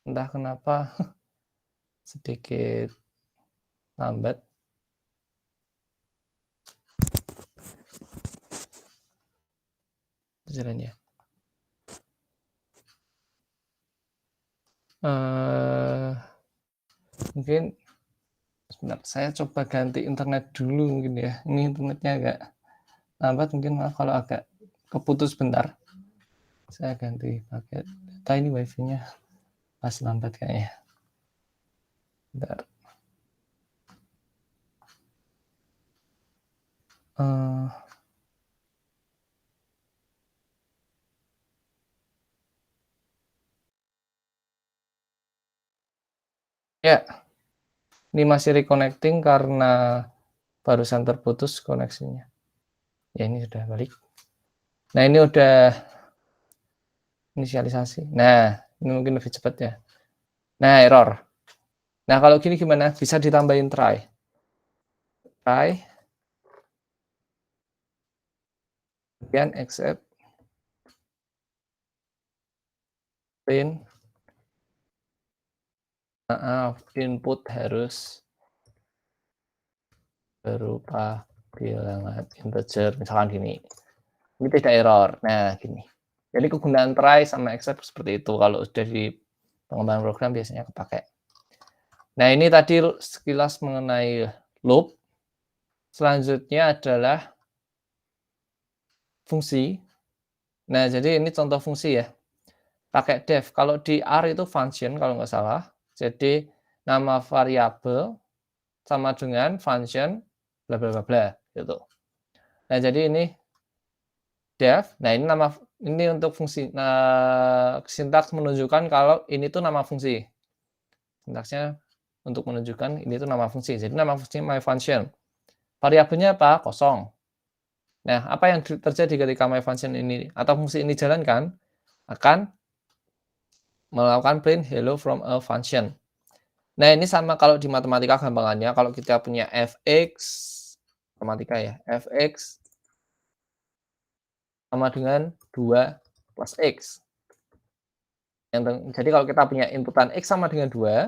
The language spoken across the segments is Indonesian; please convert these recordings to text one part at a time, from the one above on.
entah kenapa sedikit lambat. Jalannya. Mungkin sebentar, saya coba ganti internet dulu mungkin ya. Ini internetnya agak lambat, mungkin maaf kalau agak keputus bentar. Saya ganti paket data, ini wifi-nya pas lambat kayaknya. Bentar. Ya, ini masih reconnecting karena barusan terputus koneksinya. Ya, ini sudah balik. Nah, ini udah inisialisasi. Nah, ini mungkin lebih cepat ya. Nah, error. Nah, kalau gini gimana? Bisa ditambahin try. Try. Kemudian accept. Print. Maaf, input harus berupa bilangan integer. Misalkan gini. Ini tidak error. Nah, gini. Jadi kegunaan try sama accept seperti itu. Kalau sudah di pengembangan program biasanya kepakai. Nah, ini tadi sekilas mengenai loop. Selanjutnya adalah fungsi. Nah, jadi ini contoh fungsi ya. Pakai def. Kalau di R itu function kalau nggak salah. Jadi nama variabel sama dengan function bla bla bla bla gitu. Nah, jadi ini def. Nah, ini untuk fungsi. Nah, sintaks menunjukkan kalau ini tuh nama fungsi. Sintaksnya untuk menunjukkan ini tuh nama fungsi. Jadi nama fungsi my function. Variabelnya apa? Kosong. Nah, apa yang terjadi ketika my function ini atau fungsi ini jalankan? Akan melakukan print hello from a function. Nah, ini sama kalau di matematika gampangannya. Kalau kita punya fx, matematika ya, fx sama dengan 2 plus x. Jadi kalau kita punya inputan x sama dengan 2,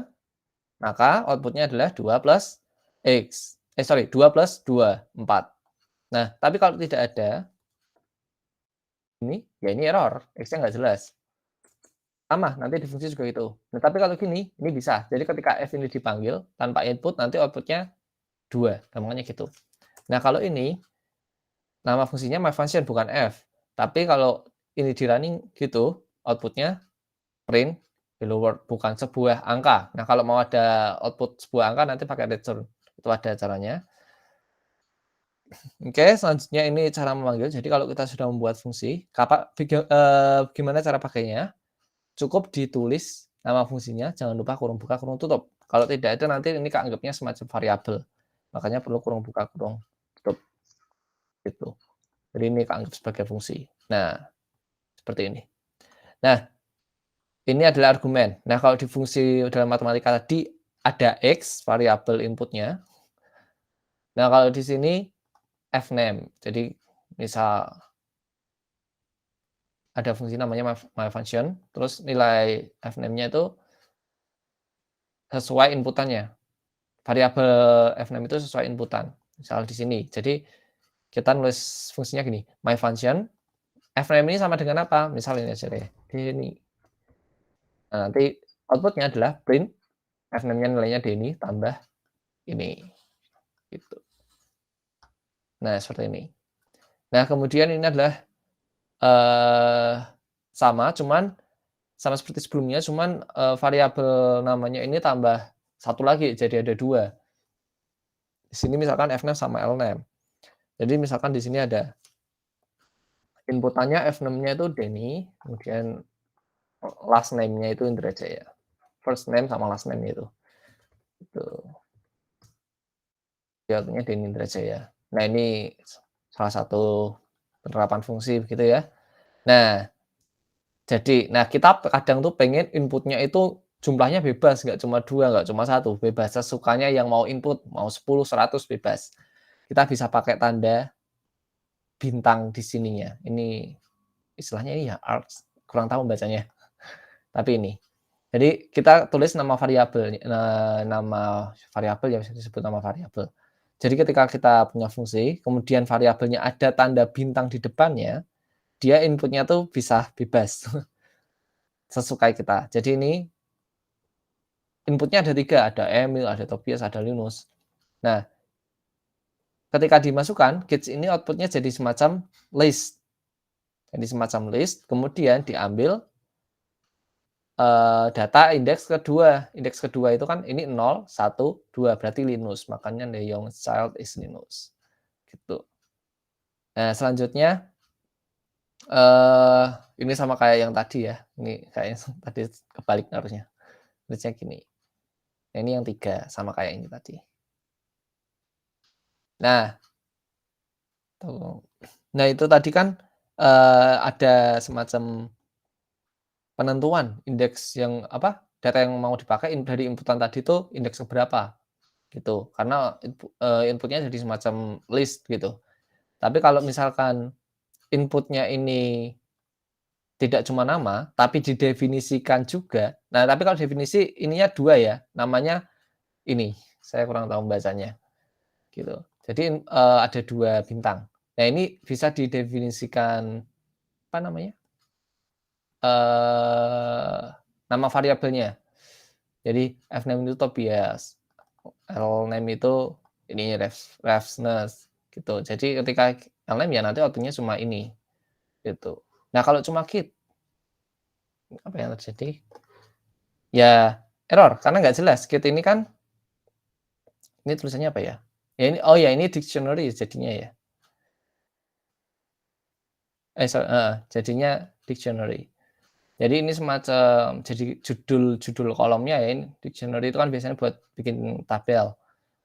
maka outputnya adalah 2 plus x. 2 plus 2, 4. Nah, tapi kalau tidak ada, ini error, x-nya nggak jelas. Sama, nanti di fungsi juga itu. Nah, tapi kalau gini, ini bisa. Jadi ketika f ini dipanggil, tanpa input, nanti outputnya 2. Gampangnya gitu. Nah, kalau ini, nama fungsinya my function, bukan f. Tapi kalau ini di running gitu, outputnya print hello world, bukan sebuah angka. Nah, kalau mau ada output sebuah angka, nanti pakai return. Itu ada caranya. Oke, selanjutnya ini cara memanggil. Jadi kalau kita sudah membuat fungsi, gimana cara pakainya? Cukup ditulis nama fungsinya, jangan lupa kurung buka, kurung tutup. Kalau tidak ada, nanti ini keanggapnya semacam variabel. Makanya perlu kurung buka, kurung tutup. Gitu. Jadi ini keanggap sebagai fungsi. Nah, seperti ini. Nah, ini adalah argumen. Nah, kalau di fungsi dalam matematika tadi ada x, variabel inputnya. Nah, kalau di sini fname. Jadi, misal ada fungsi namanya my function, terus nilai fname-nya itu sesuai inputannya. Variabel fname itu sesuai inputan. Misal di sini. Jadi, kita nulis fungsinya gini, my function, fname ini sama dengan apa? Misal ini aja deh, ini. Nah, nanti outputnya adalah print, fname-nya nilainya ini tambah ini. Gitu. Nah, seperti ini. Nah, kemudian ini adalah sama, cuman sama seperti sebelumnya, cuman variabel namanya ini tambah satu lagi, jadi ada 2. Di sini misalkan fname sama lname. Jadi misalkan di sini ada inputannya fname-nya itu Denny, kemudian last name-nya itu Indra Jaya. First name sama last name itu. Itu. Jawabnya Denny Indra Jaya. Nah, ini salah satu penerapan fungsi begitu ya. Nah, jadi, kita kadang tuh pengen inputnya itu jumlahnya bebas, nggak cuma 2, nggak cuma 1, bebas. Sesukanya yang mau input, mau 10, 100, bebas. Kita bisa pakai tanda bintang di sininya. Ini istilahnya ini ya, arcs, kurang tahu bacanya. tapi ini. Jadi kita tulis nama variabel, nama variabel yang bisa disebut nama variabel. Jadi ketika kita punya fungsi, kemudian variabelnya ada tanda bintang di depannya, dia inputnya tuh bisa bebas, sesukai kita. Jadi ini inputnya ada 3, ada Emil, ada Tobias, ada Linus. Nah, ketika dimasukkan, gauge ini outputnya jadi semacam list. Jadi semacam list, kemudian diambil data indeks kedua itu kan ini 0, 1, 2 berarti Linus, makanya the young child is Linus, gitu. Nah selanjutnya, eee, ini sama kayak yang tadi ya, ini kayaknya tadi kebalik harusnya, harusnya gini. Nah ini yang 3 sama kayak ini tadi. Nah tuh, nah itu tadi kan, ada semacam penentuan indeks yang apa, data yang mau dipakai dari inputan tadi tuh indeks keberapa. Gitu, karena inputnya jadi semacam list gitu. Tapi kalau misalkan inputnya ini tidak cuma nama, tapi didefinisikan juga. Nah, tapi kalau definisi ininya 2 ya, namanya ini, saya kurang tahu bacanya, gitu. Jadi, ada 2 bintang. Nah, ini bisa didefinisikan, apa namanya, eee, nama variabelnya. Jadi fname itu Tobias, lname itu ini refsness gitu. Jadi ketika lname ya nanti output-nya cuma ini, gitu. Nah kalau cuma git, apa yang terjadi? Ya error karena nggak jelas. Git ini kan ini tulisannya apa ya? Ya ini oh ya ini dictionary jadinya ya. Jadinya dictionary. Jadi ini semacam jadi judul kolomnya ya ini dictionary itu kan biasanya buat bikin tabel.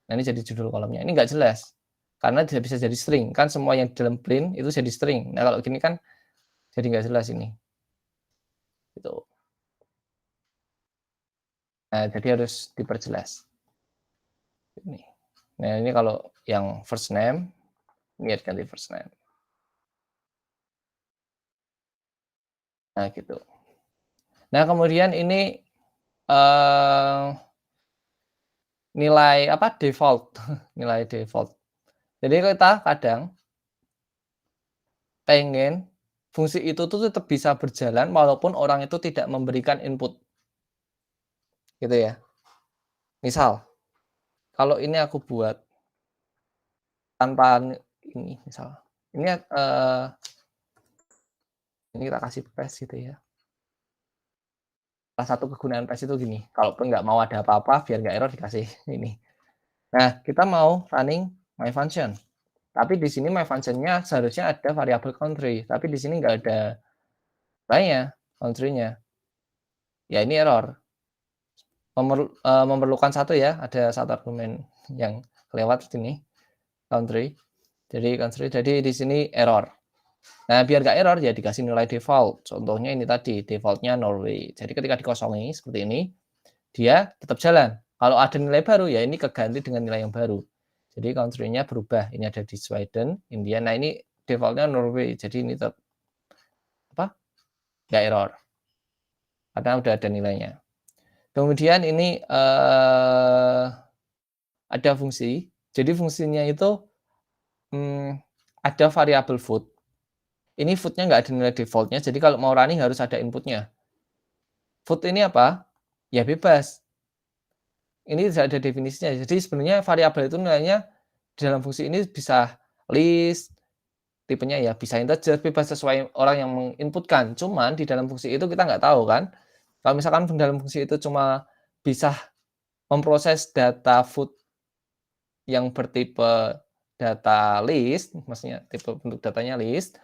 Nah, ini jadi judul kolomnya. Ini nggak jelas, karena dia bisa jadi string. Kan semua yang di dalam print itu jadi string. Nah, kalau gini kan jadi nggak jelas ini, gitu. Nah, jadi harus diperjelas, ini. Nah, ini kalau yang first name, ini ganti first name. Nah, gitu. Nah, kemudian ini, nilai apa, default, nilai default. Jadi kita kadang pengen fungsi itu tuh tetap bisa berjalan walaupun orang itu tidak memberikan input, gitu ya. Misal, kalau ini aku buat tanpa ini misal, ini, ini kita kasih paste gitu ya. Salah satu kegunaan paste itu gini, kalaupun nggak mau ada apa-apa biar nggak error dikasih ini. Nah, kita mau running my function, tapi di sini my function-nya seharusnya ada variabel country, tapi di sini nggak ada banyak country-nya. Ya ini error. Memerlukan satu ya, ada satu argumen yang kelewat sini, country. Jadi di sini error. Nah, biar nggak error ya dikasih nilai default. Contohnya ini tadi, default-nya Norway. Jadi ketika dikosongi seperti ini, dia tetap jalan. Kalau ada nilai baru ya ini keganti dengan nilai yang baru. Jadi country-nya berubah. Ini ada di Sweden, India. Nah, ini default-nya Norway. Jadi ini tetap apa? Nggak error. Karena udah ada nilainya. Kemudian ini ada fungsi. Jadi fungsinya itu ada variabel food. Ini food-nya nggak ada nilai default-nya, jadi kalau mau running harus ada input-nya. Food ini apa? Ya bebas. Ini tidak ada definisinya. Jadi sebenarnya variabel itu nilainya di dalam fungsi ini bisa list, tipenya ya bisa integer, bebas sesuai orang yang menginputkan. Cuman di dalam fungsi itu kita nggak tahu kan. Kalau misalkan di dalam fungsi itu cuma bisa memproses data food yang bertipe data list, maksudnya tipe bentuk datanya list,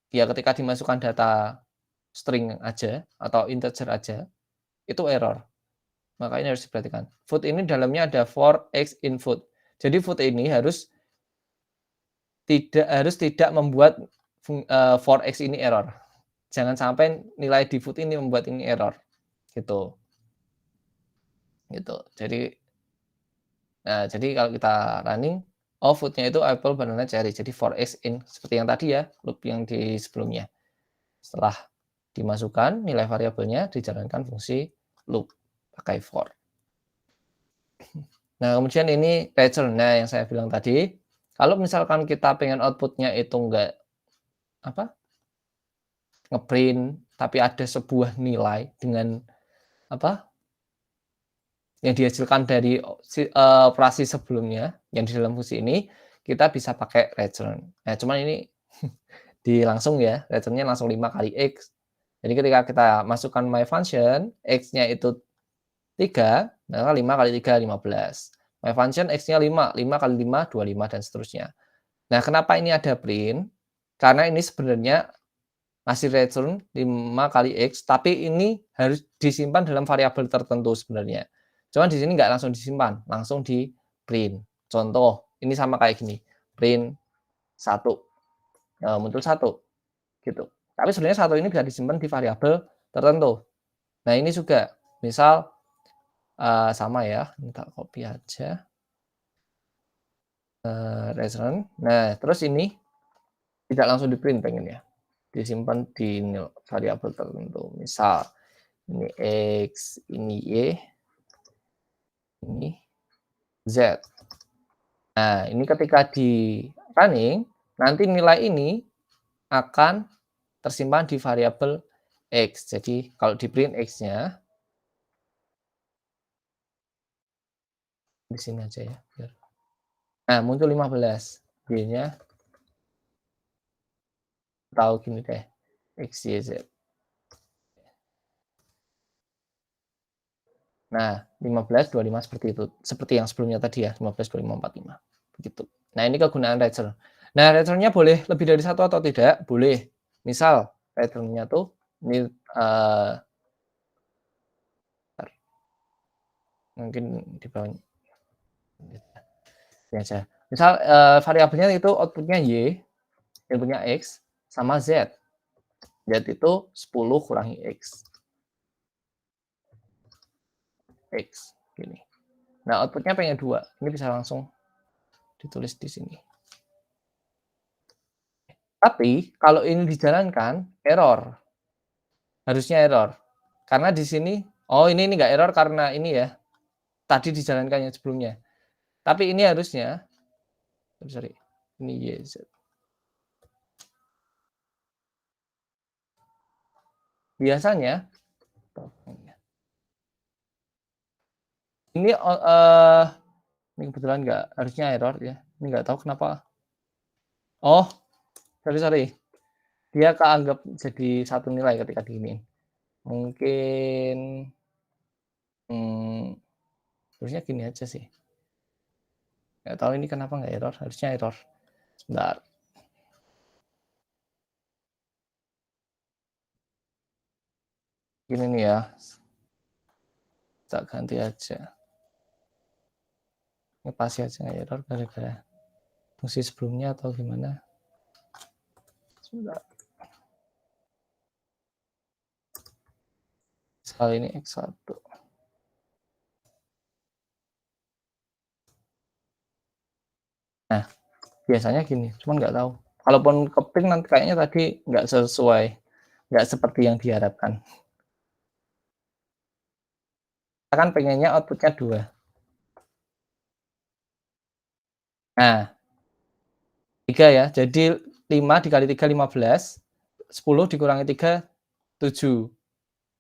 ya ketika dimasukkan data string aja atau integer aja, itu error. Makanya harus diperhatikan. Food ini dalamnya ada for x in food. Jadi food ini tidak membuat for x ini error. Jangan sampai nilai di food ini membuat ini error. Gitu. Gitu. Jadi kalau kita running, oh food-nya itu apple, banana, cherry. Jadi for x in seperti yang tadi ya, loop yang di sebelumnya. Setelah dimasukkan nilai variabelnya, dijalankan fungsi loop pakai for. Nah, kemudian ini return. Nah, yang saya bilang tadi, kalau misalkan kita pengen outputnya itu enggak apa? Ngeprint tapi ada sebuah nilai dengan apa? Yang dihasilkan dari operasi sebelumnya yang di dalam fungsi ini, kita bisa pakai return. Nah, cuman ini langsung ya, return-nya langsung 5 kali X. Jadi ketika kita masukkan my function, X-nya itu 3, maka 5 kali 3, 15. My function X-nya 5, 5 kali 5, 25, dan seterusnya. Nah, kenapa ini ada print? Karena ini sebenarnya ngasih return 5 kali X, tapi ini harus disimpan dalam variabel tertentu sebenarnya. Cuman di sini nggak langsung disimpan, langsung di print. Contoh, ini sama kayak gini, print 1, muncul 1, gitu. Tapi sebenarnya 1 ini bisa disimpan di variabel tertentu. Nah, ini juga, misal sama ya, minta copy aja. Return. Nah, terus ini tidak langsung di print pengennya, disimpan di variabel tertentu. Misal ini X, ini Y, ini Z. Nah, ini ketika di running, nanti nilai ini akan tersimpan di variabel X. Jadi kalau di print X-nya, di sini aja ya. Nah, muncul 15. Y-nya tahu gini deh, X, Y, Z. Nah, 15, 25 seperti itu. Seperti yang sebelumnya tadi ya, 15, 25, 45. Begitu. Nah, ini kegunaan return. Nah, return-nya boleh lebih dari satu atau tidak? Boleh. Misal, return-nya tuh ini mungkin di bawah ini aja. Misal variabelnya itu outputnya Y, inputnya X, sama Z. Z itu 10 kurangi X. X, gini. Nah, outputnya pengen 2. Ini bisa langsung ditulis di sini. Tapi kalau ini dijalankan, error. Harusnya error. Karena di sini, oh ini nggak error karena ini ya, tadi dijalankan yang sebelumnya. Tapi ini harusnya, sorry, ini YZ. Biasanya, ini ini kebetulan nggak, harusnya error ya. Ini nggak tahu kenapa. Oh, sorry. Dia keanggap jadi satu nilai ketika diinin. Mungkin harusnya gini aja sih. Nggak tahu ini kenapa nggak error, harusnya error. Sebentar. Gini nih ya. Kita ganti aja. Ini pasti aja nggak error gara-gara fungsi sebelumnya atau gimana. Sebentar. Misal ini X1. Nah, biasanya gini, cuman nggak tahu. Kalaupun keping nanti kayaknya tadi nggak sesuai, nggak seperti yang diharapkan. Kita kan pengennya outputnya 2. Nah, 3 ya, jadi 5 dikali 3, 15. 10 dikurangi 3, 7.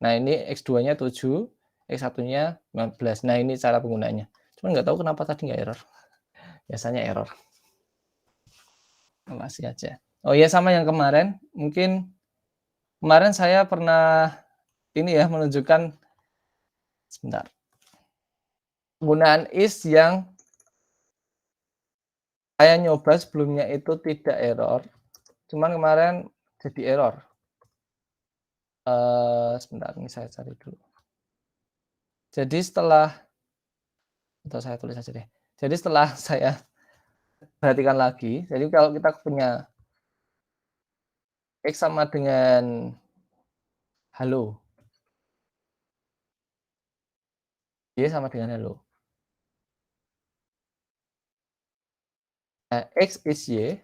Nah, ini X2-nya 7, X1-nya 15. Nah, ini cara penggunaannya. Cuman nggak tahu kenapa tadi nggak error. Biasanya error. Masih aja. Oh iya, sama yang kemarin, mungkin kemarin saya pernah ini ya, menunjukkan sebentar. Penggunaan is yang saya nyoba sebelumnya itu tidak error, cuman kemarin jadi error. Sebentar, ini saya cari dulu. Jadi setelah, atau saya tulis aja deh. Jadi setelah saya perhatikan lagi, jadi kalau kita punya X sama dengan halo, Y sama dengan halo. Nah, X is Y,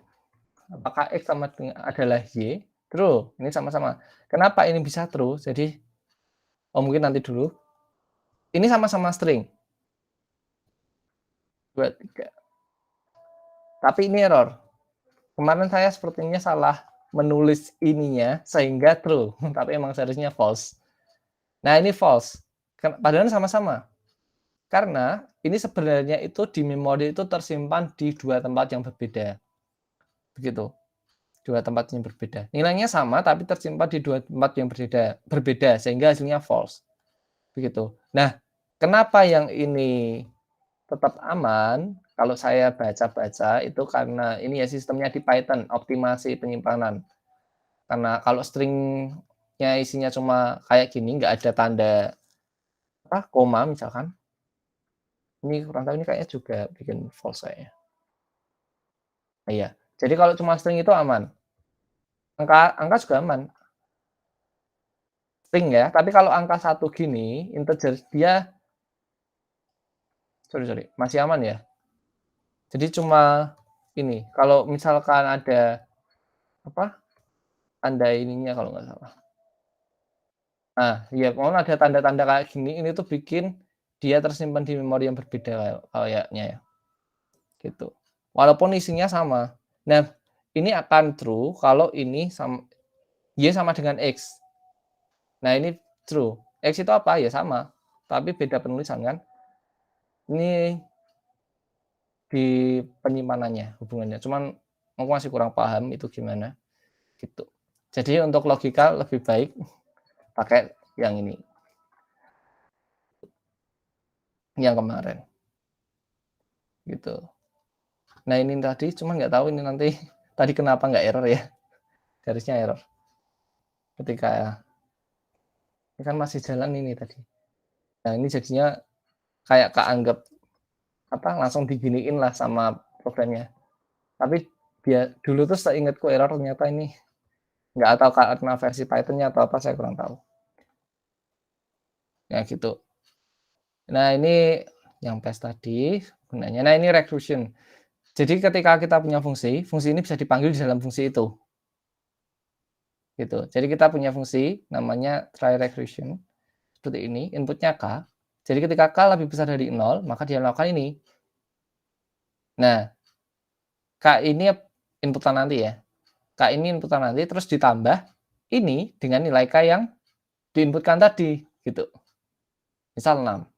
apakah X sama dengan adalah Y, True, ini sama-sama. Kenapa ini bisa true? Jadi mungkin nanti dulu. Ini sama-sama string, 2, 3. Tapi ini error. Kemarin saya sepertinya salah menulis ininya sehingga true, tapi emang seharusnya false. Nah, ini false. Padahal sama-sama. Karena ini sebenarnya itu di memori itu tersimpan di 2 tempat yang berbeda. Begitu. 2 tempat yang berbeda. Nilainya sama tapi tersimpan di 2 tempat yang berbeda sehingga hasilnya false. Begitu. Nah, kenapa yang ini tetap aman? Kalau saya baca-baca itu karena ini ya sistemnya di Python, optimasi penyimpanan. Karena kalau stringnya isinya cuma kayak gini, nggak ada tanda koma misalkan, ini kurang tahu ini kayaknya juga bikin false kayaknya. Iya. Jadi kalau cuma string itu aman. Angka juga aman. String ya, tapi kalau angka 1 gini, integer dia sorry, masih aman ya. Jadi cuma ini, kalau misalkan ada tanda ininya kalau nggak salah. Nah, ya pokoknya ada tanda-tanda kayak gini, ini tuh bikin dia tersimpan di memori yang berbeda kayaknya ya. Gitu. Walaupun isinya sama. Nah, ini akan true kalau ini Y sama dengan X. Nah, ini true. X itu apa? Ya sama, tapi beda penulisan kan. Ini di penyimpanannya hubungannya. Cuman aku masih kurang paham itu gimana gitu. Jadi untuk logika lebih baik pakai yang ini. Yang kemarin. Gitu. Nah, ini tadi cuman nggak tahu ini nanti tadi kenapa nggak error ya. Harusnya error. Ketika ini kan masih jalan ini tadi. Nah, ini jadinya kayak keanggap langsung diginiin lah sama programnya. Tapi dulu tuh seingatku error ternyata ini nggak tahu karena versi Python-nya atau apa saya kurang tahu. Ya gitu. Nah, ini yang paste tadi gunanya. Nah, ini recursion. Jadi ketika kita punya fungsi ini bisa dipanggil di dalam fungsi itu. Gitu. Jadi kita punya fungsi namanya try recursion seperti ini, inputnya K. Jadi ketika K lebih besar dari 0, maka dia melakukan ini. Nah, K ini inputan nanti ya. K ini inputan nanti terus ditambah ini dengan nilai K yang diinputkan tadi gitu. Misal 6.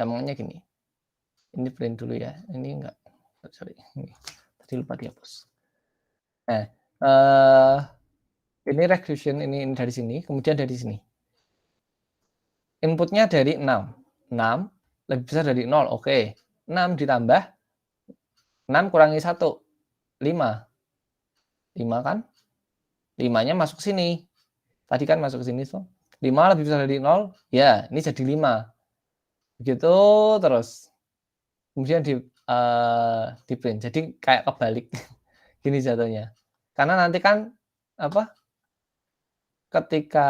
Gampangnya gini. Ini print dulu ya. Ini enggak. Sorry. Ini. Tadi lupa dihapus. Nah, ini recursion ini dari sini, kemudian dari sini. Inputnya dari 6. 6 lebih besar dari 0. Oke. 6 ditambah 6 kurangi 1. 5. 5 kan? 5-nya masuk sini. Tadi kan masuk ke sini tuh. 5 lebih besar dari 0. Ya, ini jadi 5. Begitu terus. Kemudian di print. Jadi kayak kebalik. Gini jatuhnya. Karena nanti kan ketika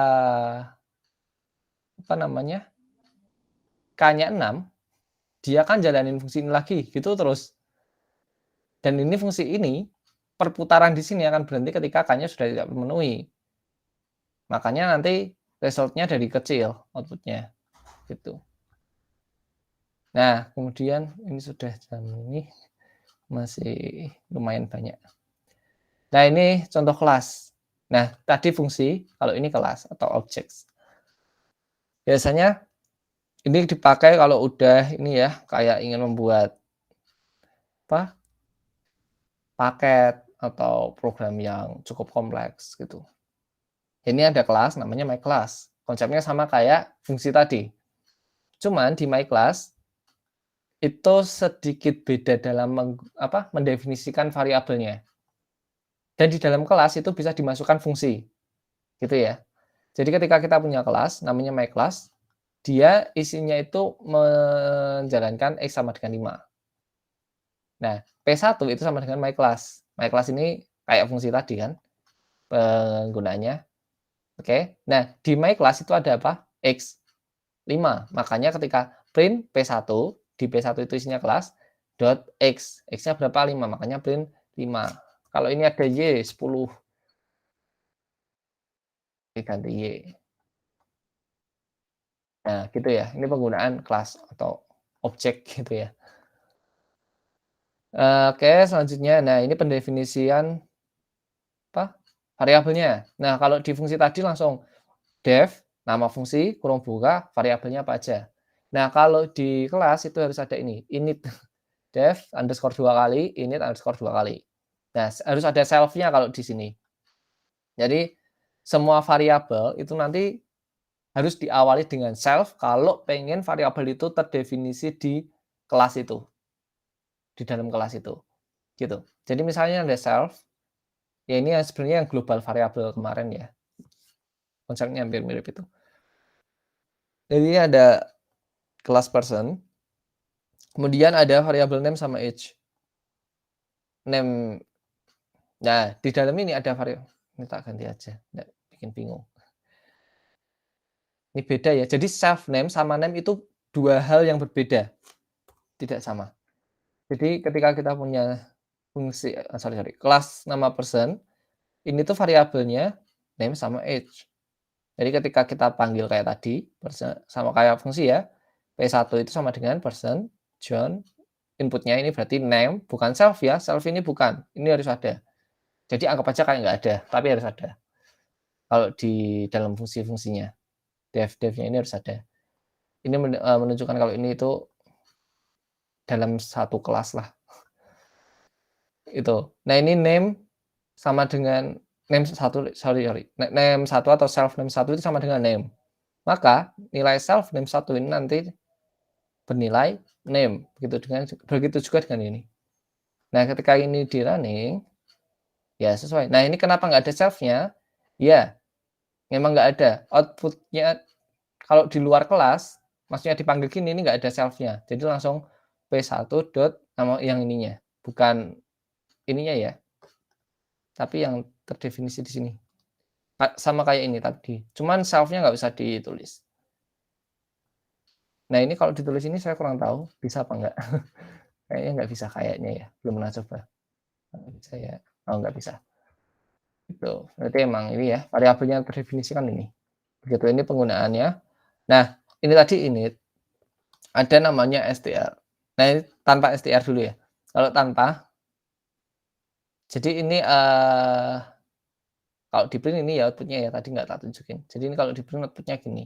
K-nya 6, dia kan jalanin fungsi ini lagi gitu terus. Dan ini fungsi ini perputaran di sini akan berhenti ketika K-nya sudah tidak terpenuhi. Makanya nanti resultnya dari kecil outputnya gitu. Nah, kemudian ini sudah jam ini masih lumayan banyak. Nah, ini contoh kelas. Nah, tadi fungsi, kalau ini kelas atau objects. Biasanya ini dipakai kalau udah ini ya, kayak ingin membuat paket atau program yang cukup kompleks gitu. Ini ada kelas namanya myClass. Konsepnya sama kayak fungsi tadi. Cuman di myClass itu sedikit beda dalam mendefinisikan variabelnya. Dan di dalam kelas itu bisa dimasukkan fungsi. Gitu ya. Jadi ketika kita punya kelas namanya myClass, dia isinya itu menjalankan X sama dengan 5. Nah, P1 itu sama dengan myClass. MyClass ini kayak fungsi tadi kan penggunaannya. Oke. Nah, di myClass itu ada apa? X 5. Makanya ketika print P1, di P1 itu isinya kelas dot X. X-nya berapa? 5. Makanya print 5. Kalau ini ada Y 10. diganti Y. Nah, gitu ya. Ini penggunaan kelas atau objek gitu ya. Oke, selanjutnya, nah ini pendefinisian apa, variabelnya. Nah, kalau di fungsi tadi langsung def, nama fungsi, kurung buka, variabelnya apa aja. Nah, kalau di kelas itu harus ada ini, init def underscore 2 kali, init underscore 2 kali. Nah, harus ada self-nya kalau di sini. Jadi, semua variabel itu nanti harus diawali dengan self kalau pengen variabel itu terdefinisi di kelas itu, di dalam kelas itu, gitu. Jadi misalnya ada self, ya ini yang sebenarnya yang global variabel kemarin ya, konsepnya hampir mirip itu. Jadi ada kelas person, kemudian ada variabel name sama age. Name, nah di dalam ini ada variabel, ini tak ganti aja, nggak bikin bingung. Ini beda ya, jadi self name sama name itu dua hal yang berbeda, tidak sama. Jadi ketika kita punya fungsi, kelas nama person, ini tuh variabelnya name sama age. Jadi ketika kita panggil kayak tadi, person sama kayak fungsi ya, P1 itu sama dengan person, John, inputnya ini berarti name, bukan self ya, self ini bukan, ini harus ada. Jadi anggap aja kayak nggak ada, tapi harus ada. Kalau di dalam fungsi-fungsinya, def-defnya ini harus ada. Ini menunjukkan kalau ini itu dalam satu kelas lah. Itu. Nah ini name sama dengan name satu, name satu atau self name satu itu sama dengan name. Maka nilai self name satu ini nanti bernilai name, begitu juga dengan ini. Nah ketika ini di running, ya sesuai. Nah ini kenapa nggak ada self-nya? Ya, memang nggak ada. Outputnya kalau di luar kelas, maksudnya dipanggil gini, ini nggak ada self-nya. Jadi langsung P1 dot nama yang ininya, bukan ininya ya, tapi yang terdefinisi di sini. Sama kayak ini tadi, cuman self-nya nggak bisa ditulis. Nah ini kalau ditulis ini saya kurang tahu, bisa apa nggak? Kayaknya nggak bisa kayaknya ya, belum pernah coba. Nggak bisa ya, oh nggak bisa. Itu, berarti emang ini ya, variabel yang terdefinisikan ini. Begitu, ini penggunaannya. Nah, ini tadi init, ada namanya str. Nah, ini tanpa str dulu ya. Kalau tanpa, jadi ini kalau di print ini ya outputnya ya, tadi nggak tak tunjukin. Jadi ini kalau di print outputnya gini.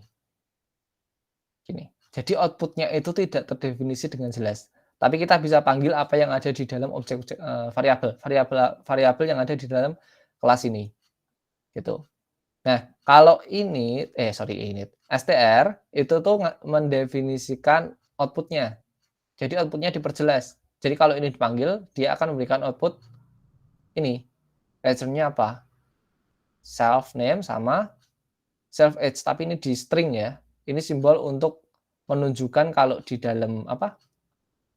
Gini. Jadi outputnya itu tidak terdefinisi dengan jelas. Tapi kita bisa panggil apa yang ada di dalam objek-objek variabel yang ada di dalam kelas ini. Gitu. Nah, kalau ini str itu tuh mendefinisikan outputnya. Jadi outputnya diperjelas. Jadi kalau ini dipanggil, dia akan memberikan output ini. Return-nya apa? Self name sama self age, tapi ini di string ya. Ini simbol untuk menunjukkan kalau di dalam apa?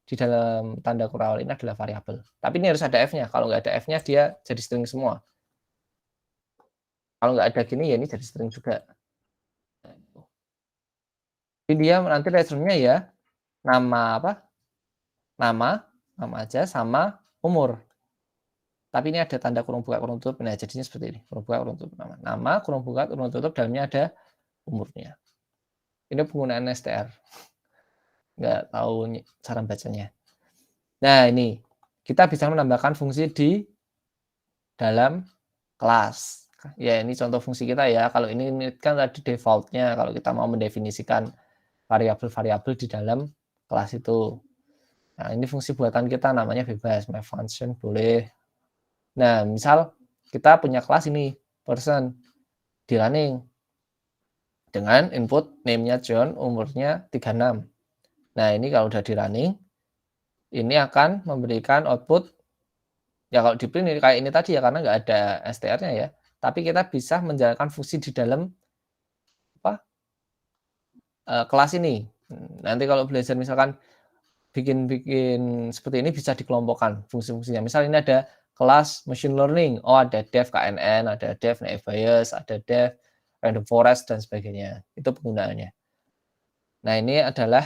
Di dalam tanda kurang ini adalah variabel. Tapi ini harus ada f-nya. Kalau nggak ada f-nya, dia jadi string semua. Kalau nggak ada gini, ya ini jadi string juga. Jadi dia nanti return-nya ya nama apa? Nama aja sama umur. Tapi ini ada tanda kurung buka, kurung tutup. Nah, jadinya seperti ini. Kurung buka, kurung tutup. Nama, kurung buka, kurung tutup. Dalamnya ada umurnya. Ini penggunaan str. Nggak tahu cara bacanya. Nah, ini. Kita bisa menambahkan fungsi di dalam kelas. Ya, ini contoh fungsi kita ya. Kalau ini kan tadi default-nya. Kalau kita mau mendefinisikan variabel-variabel di dalam kelas itu. Nah, ini fungsi buatan kita namanya bebas. My function boleh. Nah, misal kita punya kelas ini, person, di running. Dengan input name-nya John, umurnya 36. Nah, ini kalau udah di running, ini akan memberikan output, ya kalau di print kayak ini tadi ya, karena nggak ada str-nya ya. Tapi kita bisa menjalankan fungsi di dalam apa kelas ini. Nanti kalau belajar misalkan bikin seperti ini bisa dikelompokkan fungsi-fungsinya. Misal ini ada kelas machine learning, oh ada dev KNN, ada dev naive Bayes, ada dev random forest dan sebagainya. Itu penggunaannya. Nah, ini adalah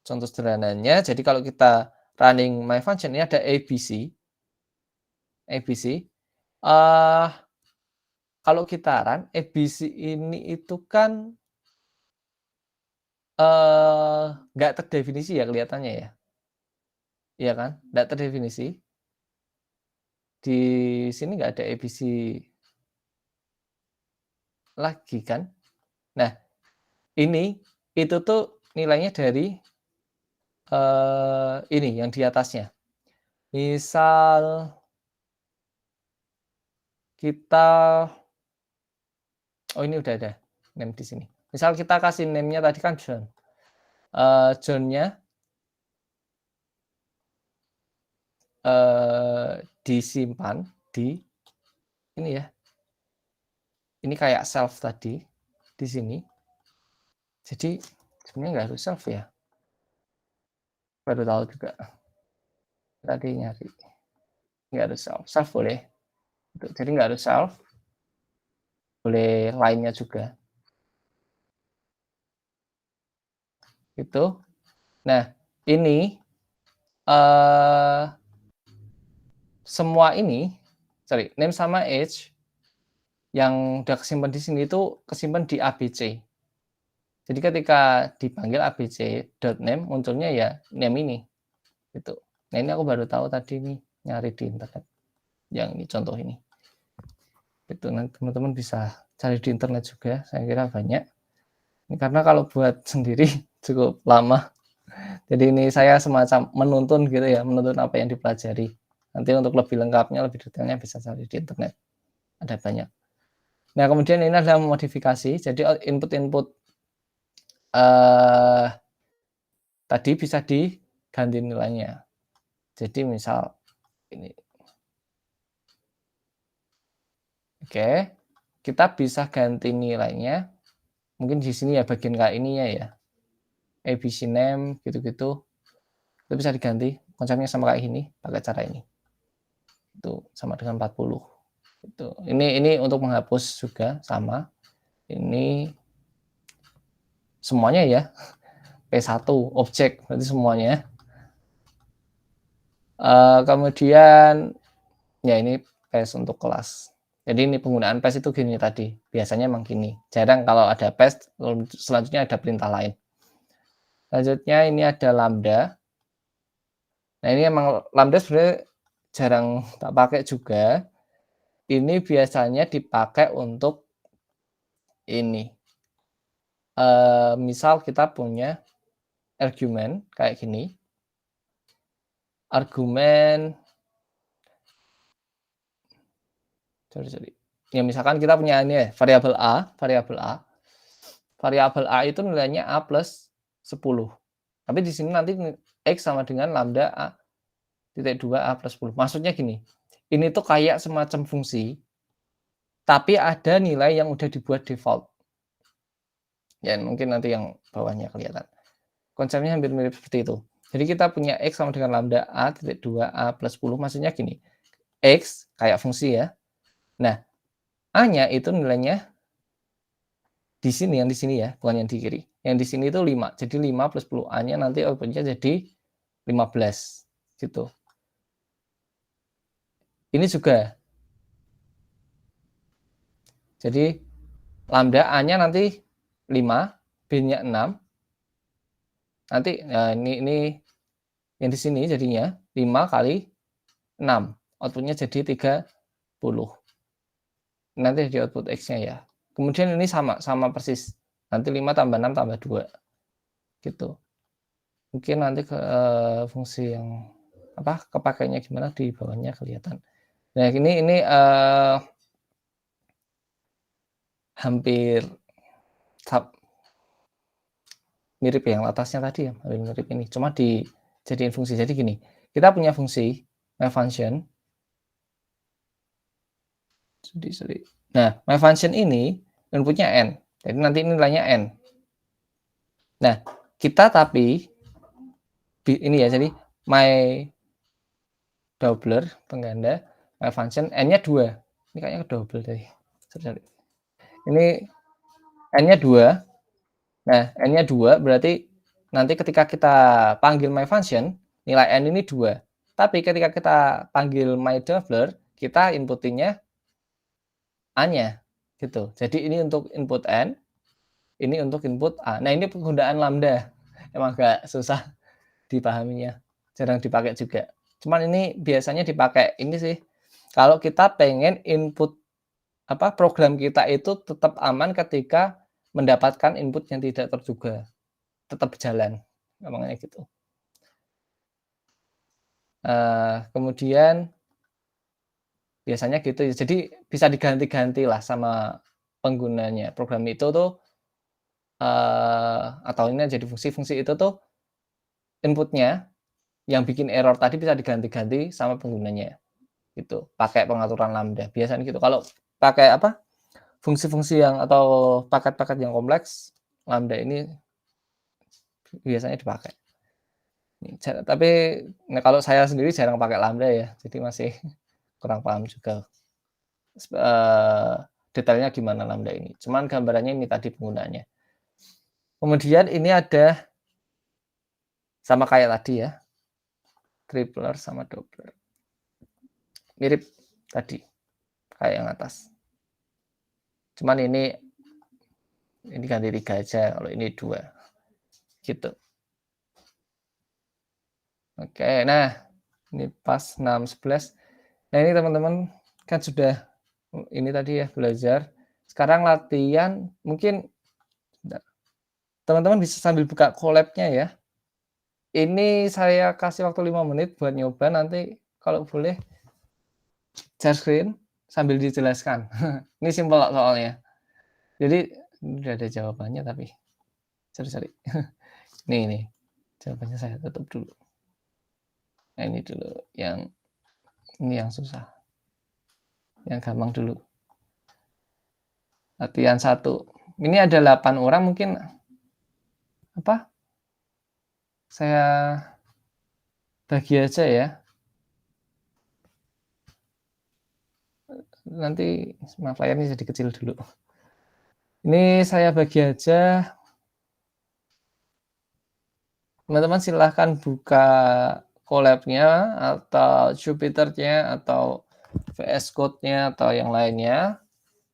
contoh sederhananya. Jadi kalau kita running my function, ini ada ABC. ABC. kalau gitaran, ABC ini itu kan, nggak terdefinisi ya kelihatannya ya, iya kan? Nggak terdefinisi, di sini nggak ada ABC lagi kan. Nah, ini, itu tuh nilainya dari, ini yang di atasnya. Misal kita oh ini udah ada name di sini. Misal kita kasih name-nya tadi kan John, John-nya, disimpan di ini ya, ini kayak self tadi, di sini. Jadi sebenarnya nggak harus self ya, baru tahu juga, tadi nyari, nggak harus self, self boleh, gitu. Jadi nggak harus self, boleh lainnya juga, gitu. Nah, ini, eee, semua ini, sorry, name sama age yang udah kesimpan di sini itu kesimpan di ABC. Jadi ketika dipanggil abc.name munculnya ya name ini, gitu. Nah ini aku baru tahu tadi nih, nyari di internet, yang ini contoh ini. Itu nanti teman-teman bisa cari di internet juga, saya kira banyak. Ini karena kalau buat sendiri cukup lama. Jadi ini saya semacam menuntun gitu ya, menuntun apa yang dipelajari. Nanti untuk lebih lengkapnya, lebih detailnya bisa cari di internet, ada banyak. Nah kemudian ini adalah modifikasi, jadi input-input, tadi bisa diganti nilainya. Jadi misal ini. Oke, kita bisa ganti nilainya, mungkin di sini ya bagian kayak ininya ya, ABC name gitu-gitu, itu bisa diganti, konsepnya sama kayak gini, pakai cara ini. Itu sama dengan 40. Itu. Ini untuk menghapus juga sama. Ini semuanya ya, P1 objek, berarti semuanya. Kemudian ya ini PES untuk kelas. Jadi ini penggunaan PES itu gini tadi, biasanya emang gini. Jarang kalau ada PES, selanjutnya ada perintah lain. Selanjutnya ini ada lambda. Nah ini emang lambda sebenarnya jarang tak pakai juga. Ini biasanya dipakai untuk ini. Misal kita punya argumen kayak gini. Argumen, sorry. Ya misalkan kita punya ini ya, variabel A. Variabel A itu nilainya A plus 10. Tapi di sini nanti X sama dengan lambda A titik 2 A plus 10. Maksudnya gini, ini tuh kayak semacam fungsi, tapi ada nilai yang udah dibuat default. Ya mungkin nanti yang bawahnya kelihatan. Konsepnya hampir mirip seperti itu. Jadi kita punya X sama dengan lambda A titik 2 A plus 10. Maksudnya gini, X kayak fungsi ya. Nah, A-nya itu nilainya di sini, yang di sini ya, bukan yang di kiri. Yang di sini itu 5. Jadi 5 plus 10 A-nya nanti output-nya jadi 15 gitu. Ini juga. Jadi lambda A-nya nanti 5, B-nya 6. Nanti nah ini yang di sini jadinya 5 kali 6. Output-nya jadi 30. Nanti di output X-nya ya. Kemudian ini sama persis. Nanti 5 tambah 6 tambah 2. Gitu. Mungkin nanti ke fungsi yang apa kepakainya gimana di bawahnya kelihatan. Nah, ini hampir mirip yang atasnya tadi ya, mirip ini. Cuma dijadiin fungsi. Jadi gini, kita punya fungsi my function. Nah, my function ini inputnya n. Jadi nanti nilainya n. Nah, kita tapi ini ya, jadi my doubler pengganda my function n-nya 2. Ini kayaknya double tadi. Ini n-nya 2. Nah, n-nya 2 berarti nanti ketika kita panggil my function, nilai n ini 2. Tapi ketika kita panggil my doubler, kita inputinnya A-nya. gitu. Jadi ini untuk input N, ini untuk input A. Nah, ini penggunaan lambda. Emang agak susah dipahaminya, jarang dipakai juga. Cuman ini biasanya dipakai ini sih, kalau kita pengen input program kita itu tetap aman ketika mendapatkan input yang tidak terduga, tetap jalan, gampangnya gitu. Kemudian biasanya gitu ya, jadi bisa diganti-ganti lah sama penggunanya. Program itu tuh, atau ini jadi fungsi-fungsi itu tuh inputnya yang bikin error tadi bisa diganti-ganti sama penggunanya, gitu, pakai pengaturan lambda, biasanya gitu. Kalau pakai fungsi-fungsi yang atau paket-paket yang kompleks, lambda ini biasanya dipakai. Tapi nah kalau saya sendiri jarang pakai lambda ya, jadi masih kurang paham juga detailnya gimana lambda ini. Cuman gambarannya ini tadi penggunaannya. Kemudian ini ada sama kayak tadi ya, tripler sama doubler. Mirip tadi, kayak yang atas. Cuman ini ganti 3 aja, kalau ini 2. Gitu. Oke, nah ini pas 6, 11. Nah ini teman-teman kan sudah ini tadi ya belajar. Sekarang latihan, mungkin teman-teman bisa sambil buka Colab-nya ya. Ini saya kasih waktu 5 menit buat nyoba, nanti kalau boleh share screen sambil dijelaskan. Ini simpel soalnya. Jadi udah ada jawabannya tapi sorry. Nih jawabannya saya tutup dulu. Nah ini dulu ini yang susah. Yang gampang dulu. Latihan 1. Ini ada 8 orang mungkin saya bagi aja ya. Nanti maaf layarnya jadi kecil dulu. Ini saya bagi aja. Teman-teman silahkan buka Colab-nya atau Jupyter-nya atau VS Code-nya atau yang lainnya,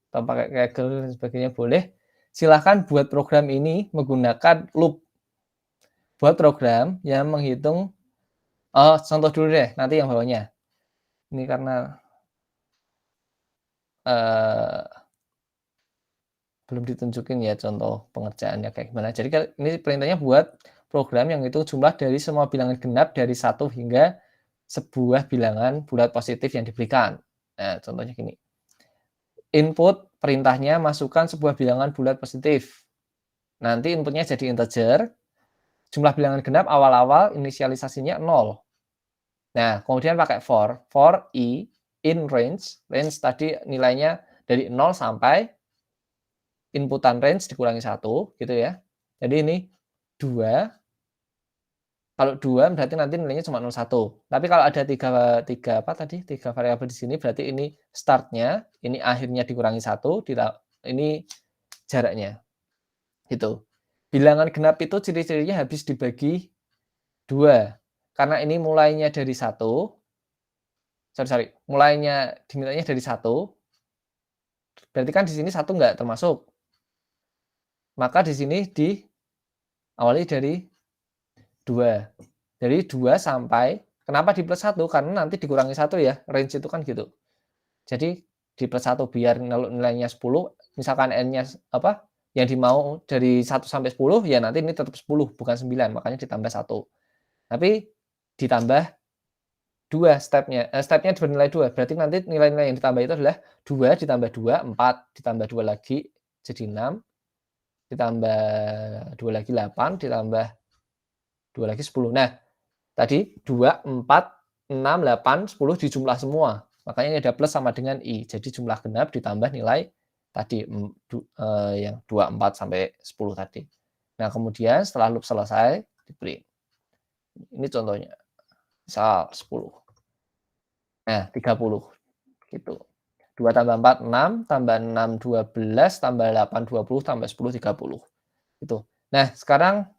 atau pakai Kaggle dan sebagainya boleh. Silahkan buat program ini menggunakan loop. Buat program yang menghitung, contoh dulu deh, nanti yang bawahnya. Ini karena belum ditunjukin ya contoh pengerjaannya kayak gimana. Jadi ini perintahnya buat program yang itu jumlah dari semua bilangan genap dari 1 hingga sebuah bilangan bulat positif yang diberikan. Nah, contohnya gini. Input perintahnya masukkan sebuah bilangan bulat positif. Nanti inputnya jadi integer. Jumlah bilangan genap awal-awal inisialisasinya 0. Nah, kemudian pakai for i in range. Range tadi nilainya dari 0 sampai inputan range dikurangi 1 gitu ya. Jadi ini 2. Kalau 2 berarti nanti nilainya cuma 0,1. Tapi kalau ada 3 variabel di sini berarti ini startnya, ini akhirnya dikurangi 1, ini jaraknya. Gitu. Bilangan genap itu ciri-cirinya habis dibagi 2. Karena ini mulainya dari 1. Mulainya dimintanya dari 1. Berarti kan di sini 1 enggak termasuk. Maka di sini diawali dari 2. Dari 2 sampai, kenapa di plus 1? Karena nanti dikurangi 1 ya, range itu kan gitu. Jadi di plus 1 biar nilainya 10, misalkan N-nya yang dimau dari 1 sampai 10, ya nanti ini tetap 10, bukan 9, makanya ditambah 1. Tapi ditambah 2 stepnya bernilai 2, berarti nanti nilai-nilai yang ditambah itu adalah 2 ditambah 2, 4, ditambah 2 lagi jadi 6, ditambah 2 lagi 8, ditambah 2 lagi 10. Nah, tadi 2, 4, 6, 8, 10 dijumlah semua. Makanya ini ada plus sama dengan I. Jadi jumlah genap ditambah nilai tadi yang 2, 4, sampai 10 tadi. Nah, kemudian setelah loop selesai, di print. Ini contohnya. Misal 10. Nah, 30. Gitu. 2 tambah 4, 6. Tambah 6, 12. Tambah 8, 20. Tambah 10, 30. Gitu. Nah, sekarang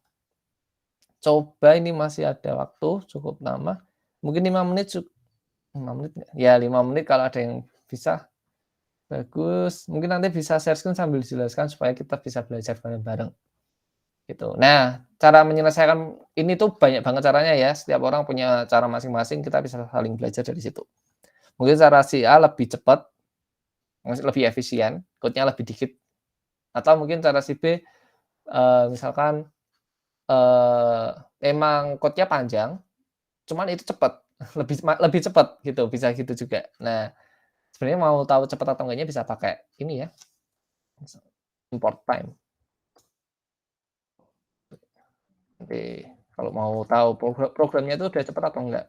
coba ini masih ada waktu cukup lama. Mungkin 5 menit 5 menit ya 5 menit kalau ada yang bisa Bagus, mungkin nanti bisa share screen sambil dijelaskan supaya kita bisa belajar bareng-bareng, gitu. Nah, cara menyelesaikan ini tuh banyak banget caranya ya, setiap orang punya cara masing-masing, kita bisa saling belajar dari situ. Mungkin cara si A lebih cepat, lebih efisien, code-nya lebih dikit, atau mungkin cara si B, misalkan, eee, emang code-nya panjang, cuman itu cepat, lebih cepat gitu, bisa gitu juga. Nah, sebenarnya mau tahu cepat atau enggaknya bisa pakai ini ya, import time. Nanti kalau mau tahu programnya itu udah cepat atau enggak.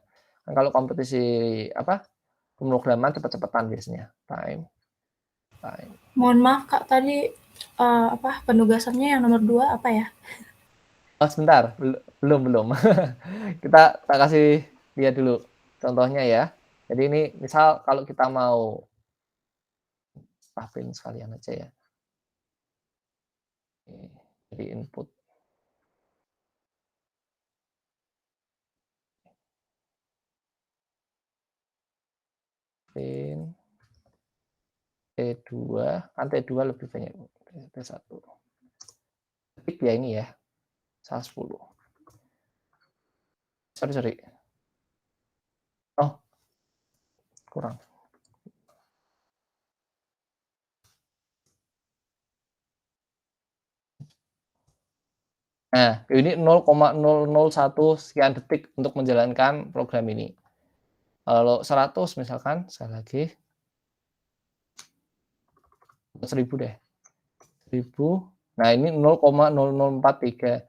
Kan kalau kompetisi apa, pemrograman cepet-cepetan biasanya, time time. Mohon maaf Kak, tadi, apa, penugasannya yang nomor 2 apa ya? Oh sebentar, belum. Kita kasih lihat dulu contohnya ya. Jadi ini misal kalau kita mau print sekalian aja ya. Jadi input print T2, kan T2 lebih banyak T1. Ketik ya ini ya, salah 10. Sorry. Oh, kurang. Nah, ini 0,001 sekian detik untuk menjalankan program ini. Kalau 100 misalkan, sekali lagi, 1000 deh. 1000, nah ini 0,0043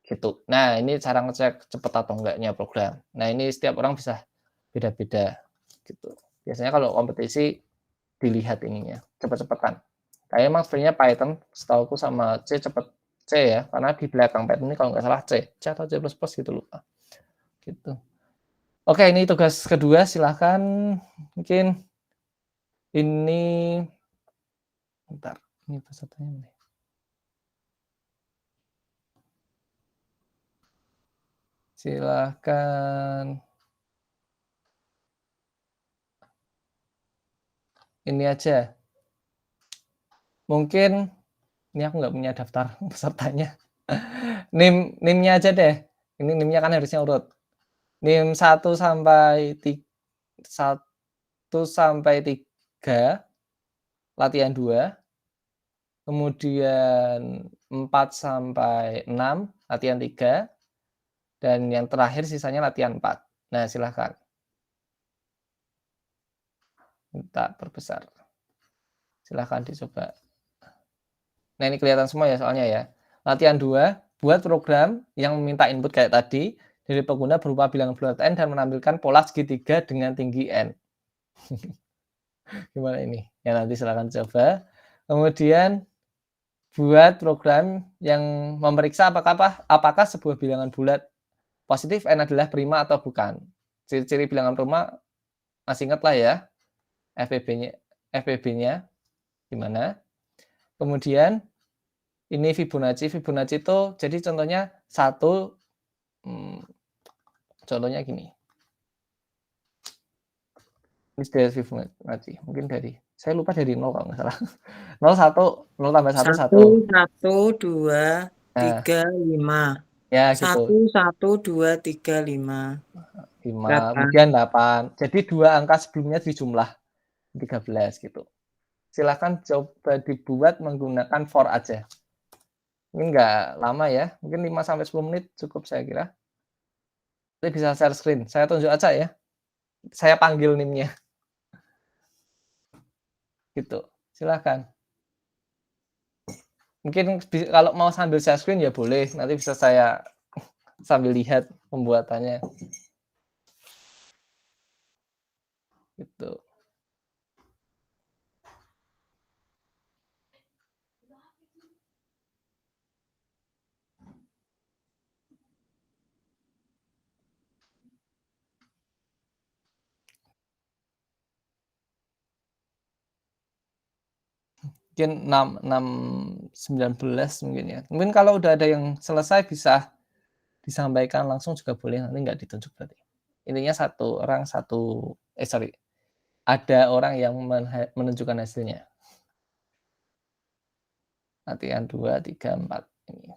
gitu. Nah, ini cara ngecek cepet atau enggaknya program. Nah, ini setiap orang bisa beda-beda gitu. Biasanya kalau kompetisi dilihat ininya, cepet-cepetan. Kayak emang sebenarnya Python setahuku sama C cepet C ya, karena di belakang Python ini kalau nggak salah C atau C++ gitu lupa. Gitu. Oke, ini tugas kedua, silahkan. Mungkin ini, bentar, ini pesertanya nih. Silahkan. Ini aja. Mungkin ini aku nggak punya daftar pesertanya. NIM-nya aja deh. Ini NIM-nya kan harusnya urut. NIM 1 sampai 1 sampai 3, latihan 2, kemudian 4 sampai 6, latihan 3, dan yang terakhir sisanya latihan 4. Nah, silahkan. Minta perbesar. Silahkan dicoba. Nah, ini kelihatan semua ya soalnya ya. Latihan 2, buat program yang meminta input kayak tadi dari pengguna berupa bilangan bulat n dan menampilkan pola segitiga dengan tinggi n. Gimana ini? Ya nanti silahkan coba. Kemudian buat program yang memeriksa apakah sebuah bilangan bulat positif n adalah prima atau bukan. Ciri-ciri bilangan prima masih ingat lah ya. FPB-nya gimana. Kemudian ini Fibonacci. Fibonacci itu jadi contohnya 1, contohnya gini. Ini dari Fibonacci, mungkin dari, saya lupa dari 0 kalau nggak salah. 0, 1, 0 tambah 1, 1. 1, 2, Nah, 3, 5. ya 1, gitu. 1, 2, 3, 5. 5, kemudian 8. Jadi 2 angka sebelumnya dijumlah 13 gitu. Silahkan coba dibuat menggunakan for aja. Ini nggak lama ya, mungkin 5 sampai 10 menit cukup saya kira. Nanti bisa share screen, saya tunjuk aja ya. Saya panggil NIM-nya. Gitu. Silahkan. Mungkin kalau mau sambil share screen ya boleh, nanti bisa saya sambil lihat pembuatannya. Gitu. Mungkin 19 mungkin ya. Mungkin kalau udah ada yang selesai bisa disampaikan langsung juga boleh, nanti nggak ditunjuk berarti. Intinya satu orang satu, sorry, ada orang yang menunjukkan hasilnya. Latihan 2, 3, 4 ini.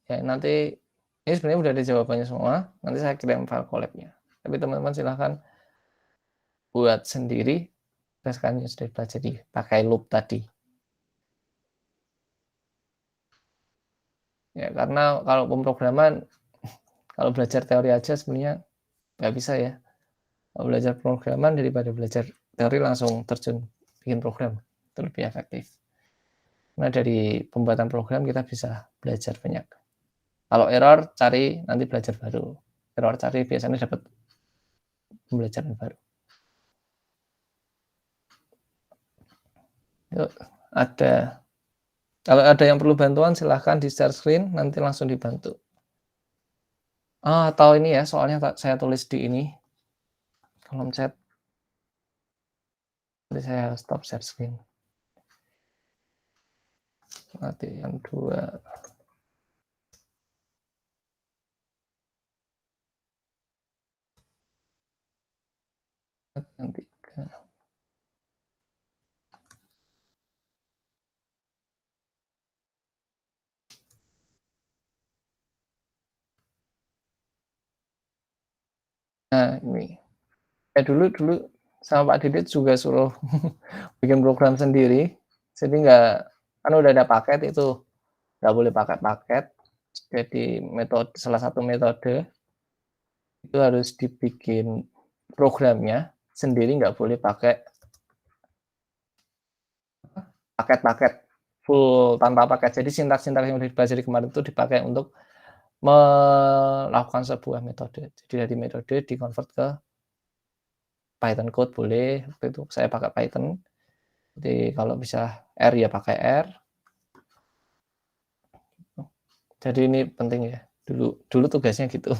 Ya, nanti ini sebenarnya udah ada jawabannya semua, nanti saya kirim file collab-nya. Tapi teman-teman silahkan buat sendiri berdasarkan yang sudah dipelajari pakai loop tadi. Ya, karena kalau pemrograman, kalau belajar teori aja sebenarnya nggak bisa ya. Kalau belajar pemrograman daripada belajar teori langsung terjun bikin program, itu lebih efektif. Nah, dari pembuatan program kita bisa belajar banyak. Kalau error, cari nanti belajar baru. Error cari biasanya dapat pembelajaran baru. Yuk, kalau ada yang perlu bantuan silahkan di share screen, nanti langsung dibantu. Atau ini ya, soalnya saya tulis di ini, kolom chat. Nanti saya stop share screen. Nanti yang 2. Yang 3. Nah, ini. Dulu sama Pak Didit juga suruh bikin program sendiri. Jadi kan udah ada paket itu, nggak boleh pakai paket. Jadi salah satu metode itu harus dibikin programnya sendiri, nggak boleh pakai paket-paket full tanpa paket. Jadi sintaks-sintaks yang udah dipelajari kemarin itu dipakai untuk melakukan sebuah metode. Jadi dari metode di-convert ke Python code boleh. Waktu itu saya pakai Python. Jadi kalau bisa R ya pakai R. Jadi ini penting ya. Dulu tugasnya gitu.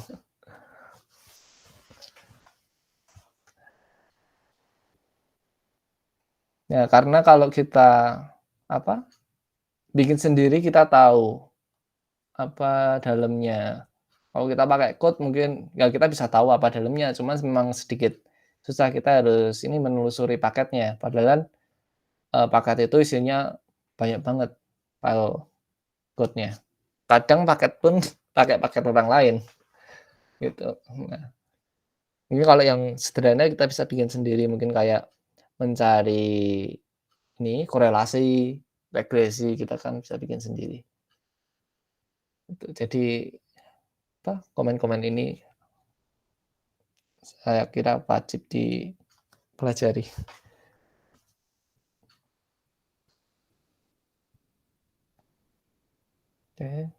Ya, karena kalau kita bikin sendiri kita tahu apa dalamnya. Kalau kita pakai code mungkin ya kita bisa tahu apa dalamnya, cuman memang sedikit susah, kita harus ini menelusuri paketnya. Padahal paket itu isinya banyak banget file code-nya. Kadang paket pun pakai paket orang lain gitu. Nah, ini kalau yang sederhana kita bisa bikin sendiri, mungkin kayak mencari ini korelasi, regresi, kita kan bisa bikin sendiri. Jadi komen-komen ini saya kira wajib dipelajari. Oke.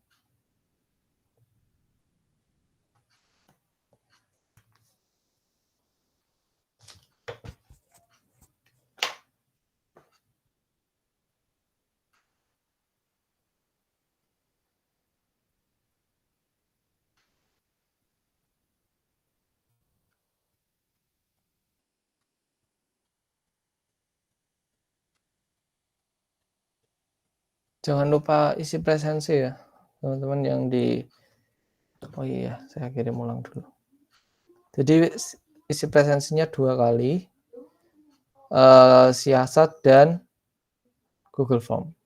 Jangan lupa isi presensi ya, teman-teman yang oh iya, saya kirim ulang dulu. Jadi isi presensinya 2 kali, siasat dan Google Form.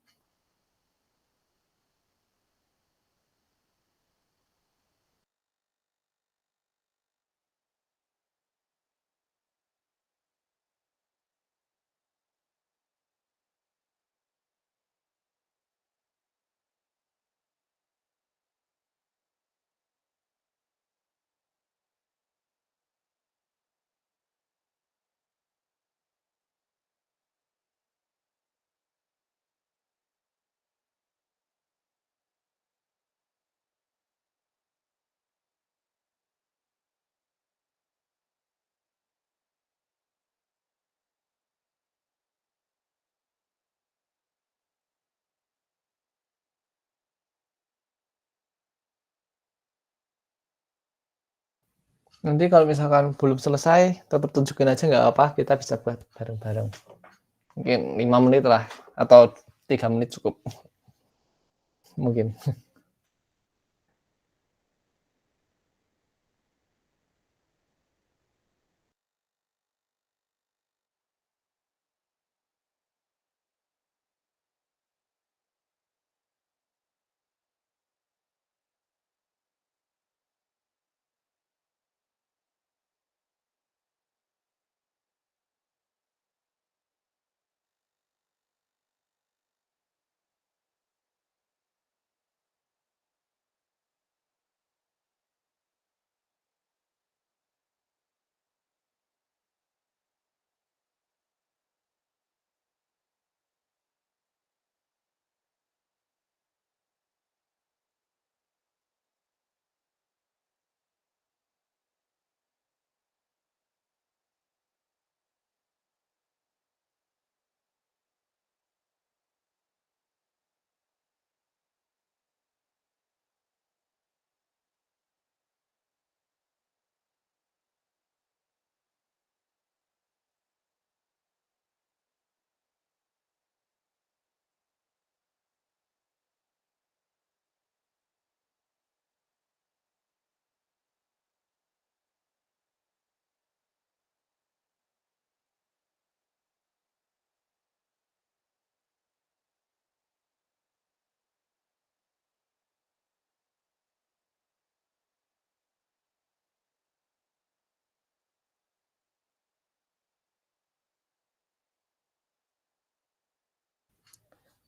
Nanti kalau misalkan belum selesai, tetap tunjukin aja nggak apa, kita bisa buat bareng-bareng. Mungkin 5 menit lah, atau 3 menit cukup. Mungkin.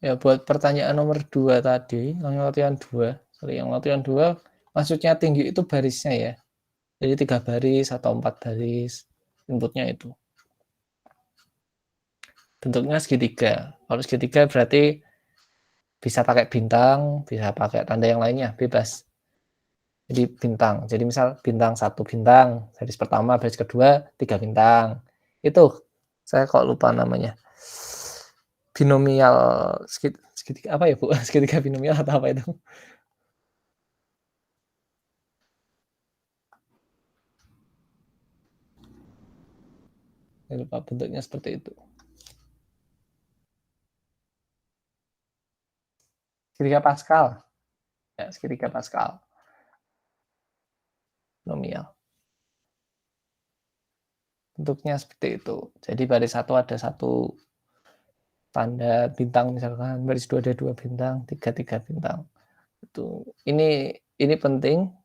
Ya, buat pertanyaan nomor 2 tadi, yang latihan 2, maksudnya tinggi itu barisnya ya. Jadi 3 baris atau 4 baris, inputnya itu. Bentuknya segitiga. Kalau segitiga berarti bisa pakai bintang, bisa pakai tanda yang lainnya, bebas. Jadi bintang. Jadi misal bintang 1 bintang, baris pertama, baris kedua 3 bintang. Itu saya kok lupa namanya. Binomial segitiga apa ya, Bu? Segitiga binomial atau apa itu? Saya lupa, bentuknya seperti itu. Segitiga Pascal. Ya, segitiga Pascal. Binomial. Bentuknya seperti itu. Jadi baris 1 ada 1 tanda bintang misalkan, baris 2 ada 2 bintang, 3 bintang. Itu ini penting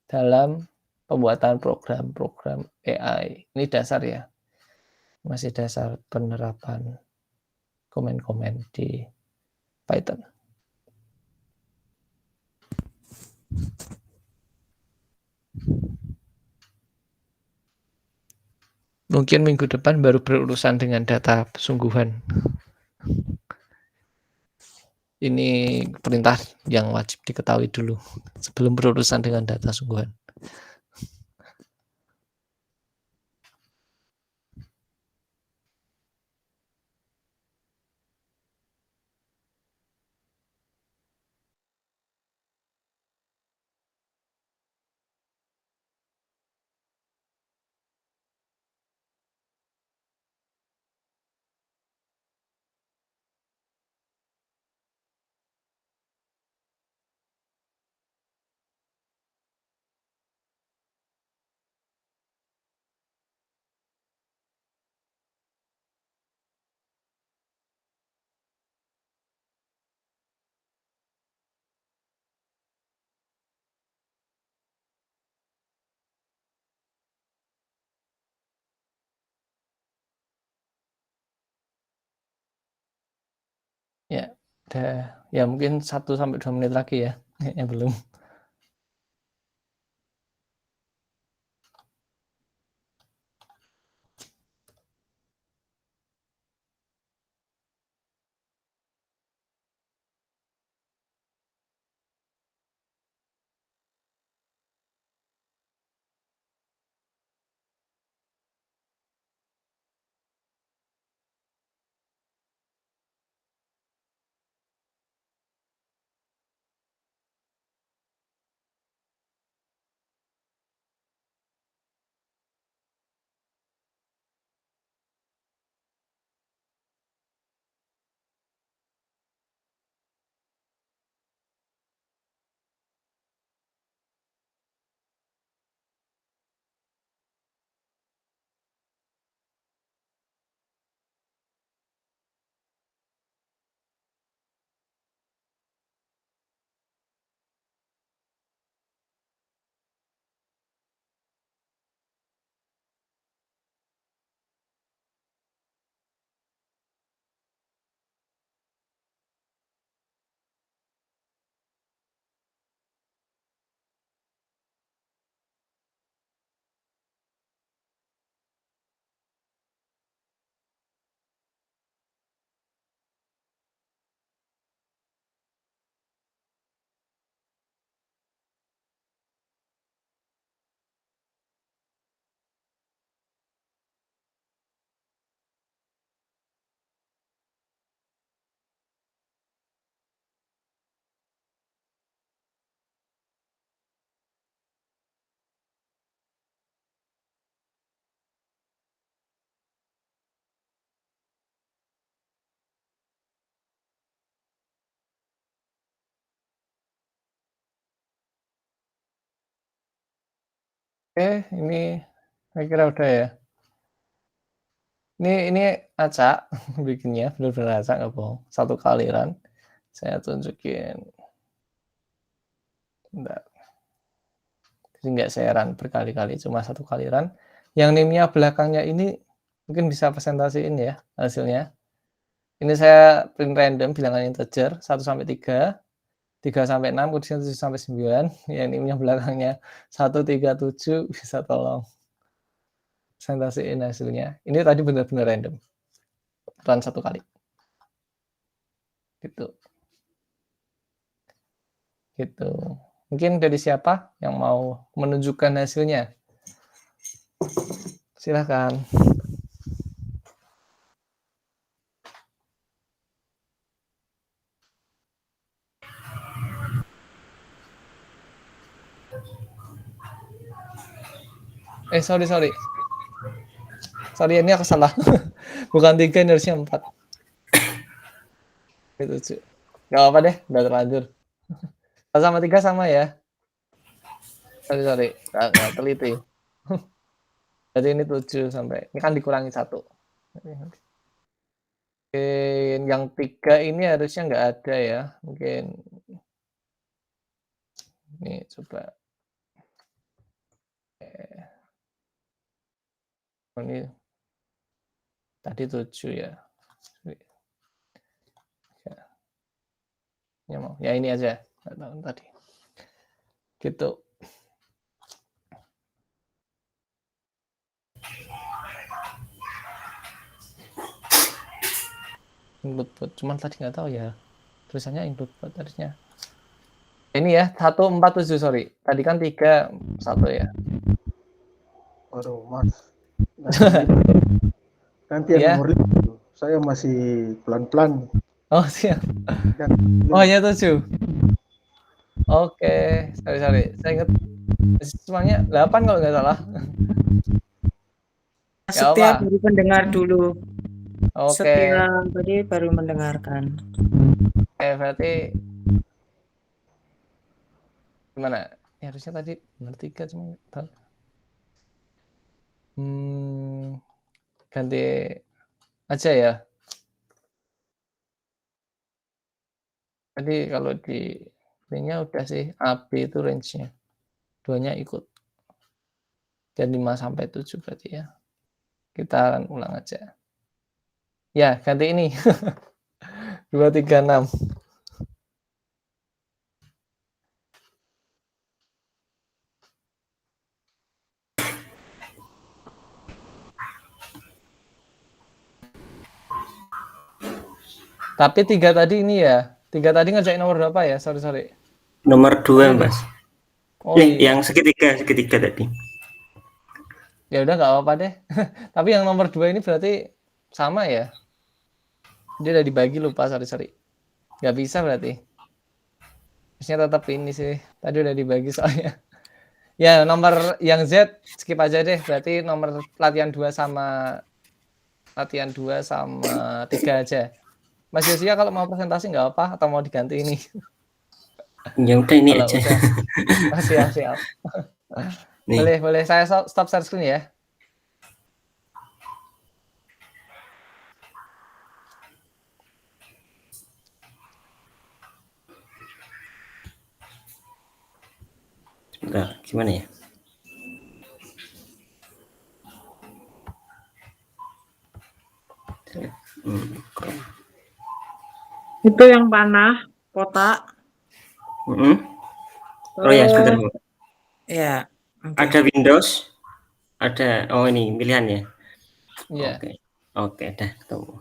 dalam pembuatan program-program AI. Ini dasar ya. Masih dasar penerapan komen-komen di Python. Mungkin minggu depan baru berurusan dengan data sungguhan. Ini perintah yang wajib diketahui dulu sebelum berurusan dengan data sungguhan. Ya, ya mungkin 1-2 menit lagi ya. Kayaknya belum. Oke, ini saya kira udah ya. Ini acak bikinnya, bener-bener acak nggak bohong. 1 kaliran. Saya tunjukin. Bentar. Jadi nggak saya run berkali-kali, cuma 1 kaliran. Yang NIM-nya belakangnya ini mungkin bisa presentasiin ya hasilnya. Ini saya print random bilangan integer 1 sampai 3, 3 sampai 6, kemudian 7 sampai 9. Yang NIM-nya belakangnya 137, bisa tolong presentasiin hasilnya. Ini tadi benar-benar random. Run 1 kali. Gitu. Gitu. Mungkin dari siapa yang mau menunjukkan hasilnya? Silahkan. Sorry. Sorry, ini aku salah. Bukan 3, ini harusnya 4. 7. Nggak apa-apa deh, udah terlanjur. 1 sama 3 sama ya? Sorry. Nggak teliti. Jadi ini 7 sampai, ini kan dikurangi 1. Mungkin yang 3 ini harusnya nggak ada ya. Mungkin ini coba. Ini tadi 7 ya. Ya ini aja. Nggak tahu tadi. Gitu. Include bot, cuman tadi nggak tahu ya. Tulisannya include bot tadinya. Ini ya, 147, sorry. Tadi kan 3, 1 ya. Waduh, Mas. Nanti yang Iya. nomor 5 itu. Saya masih pelan-pelan. Oh, siap. Dan Oh, hanya 7. Oke, sorry. Saya ingat semuanya 8 kalau nggak salah. Setia apa? baru mendengar dulu. Oke. Setia tadi baru mendengarkan. Berarti gimana? Ya, harusnya tadi benar 3 cuma nggak tahu. Ganti aja ya. Tadi kalau di ini-nya udah sih, AB itu range-nya. 2-nya ikut. Dan 5 sampai 7 berarti ya. Kita ulang aja. Ya, ganti ini. 2, 3, 6. Tapi 3 tadi ini ya. 3 tadi ngerjain nomor berapa ya? Sorry. Nomor 2, Mas. Oh iya. Yang segitiga tadi. Ya udah nggak apa-apa deh. Tapi yang nomor 2 ini berarti sama ya? Dia udah dibagi, lupa, sorry. Nggak bisa berarti. Harusnya tetap ini sih. Tadi udah dibagi soalnya. Ya, nomor yang Z skip aja deh. Berarti nomor latihan 2 sama 3 aja. Mas Yosia kalau mau presentasi nggak apa atau mau diganti ini? Ya udah ini Kalau aja. udah. Oh, siap. Nih. Boleh. Saya stop share screen ya. Sebentar, gimana ya? Itu yang panah, kotak. Oh ya, sebentar, Bu. Ya. Okay. Ada Windows, ada, ini pilihan ya? Iya. Oke, dah ketemu.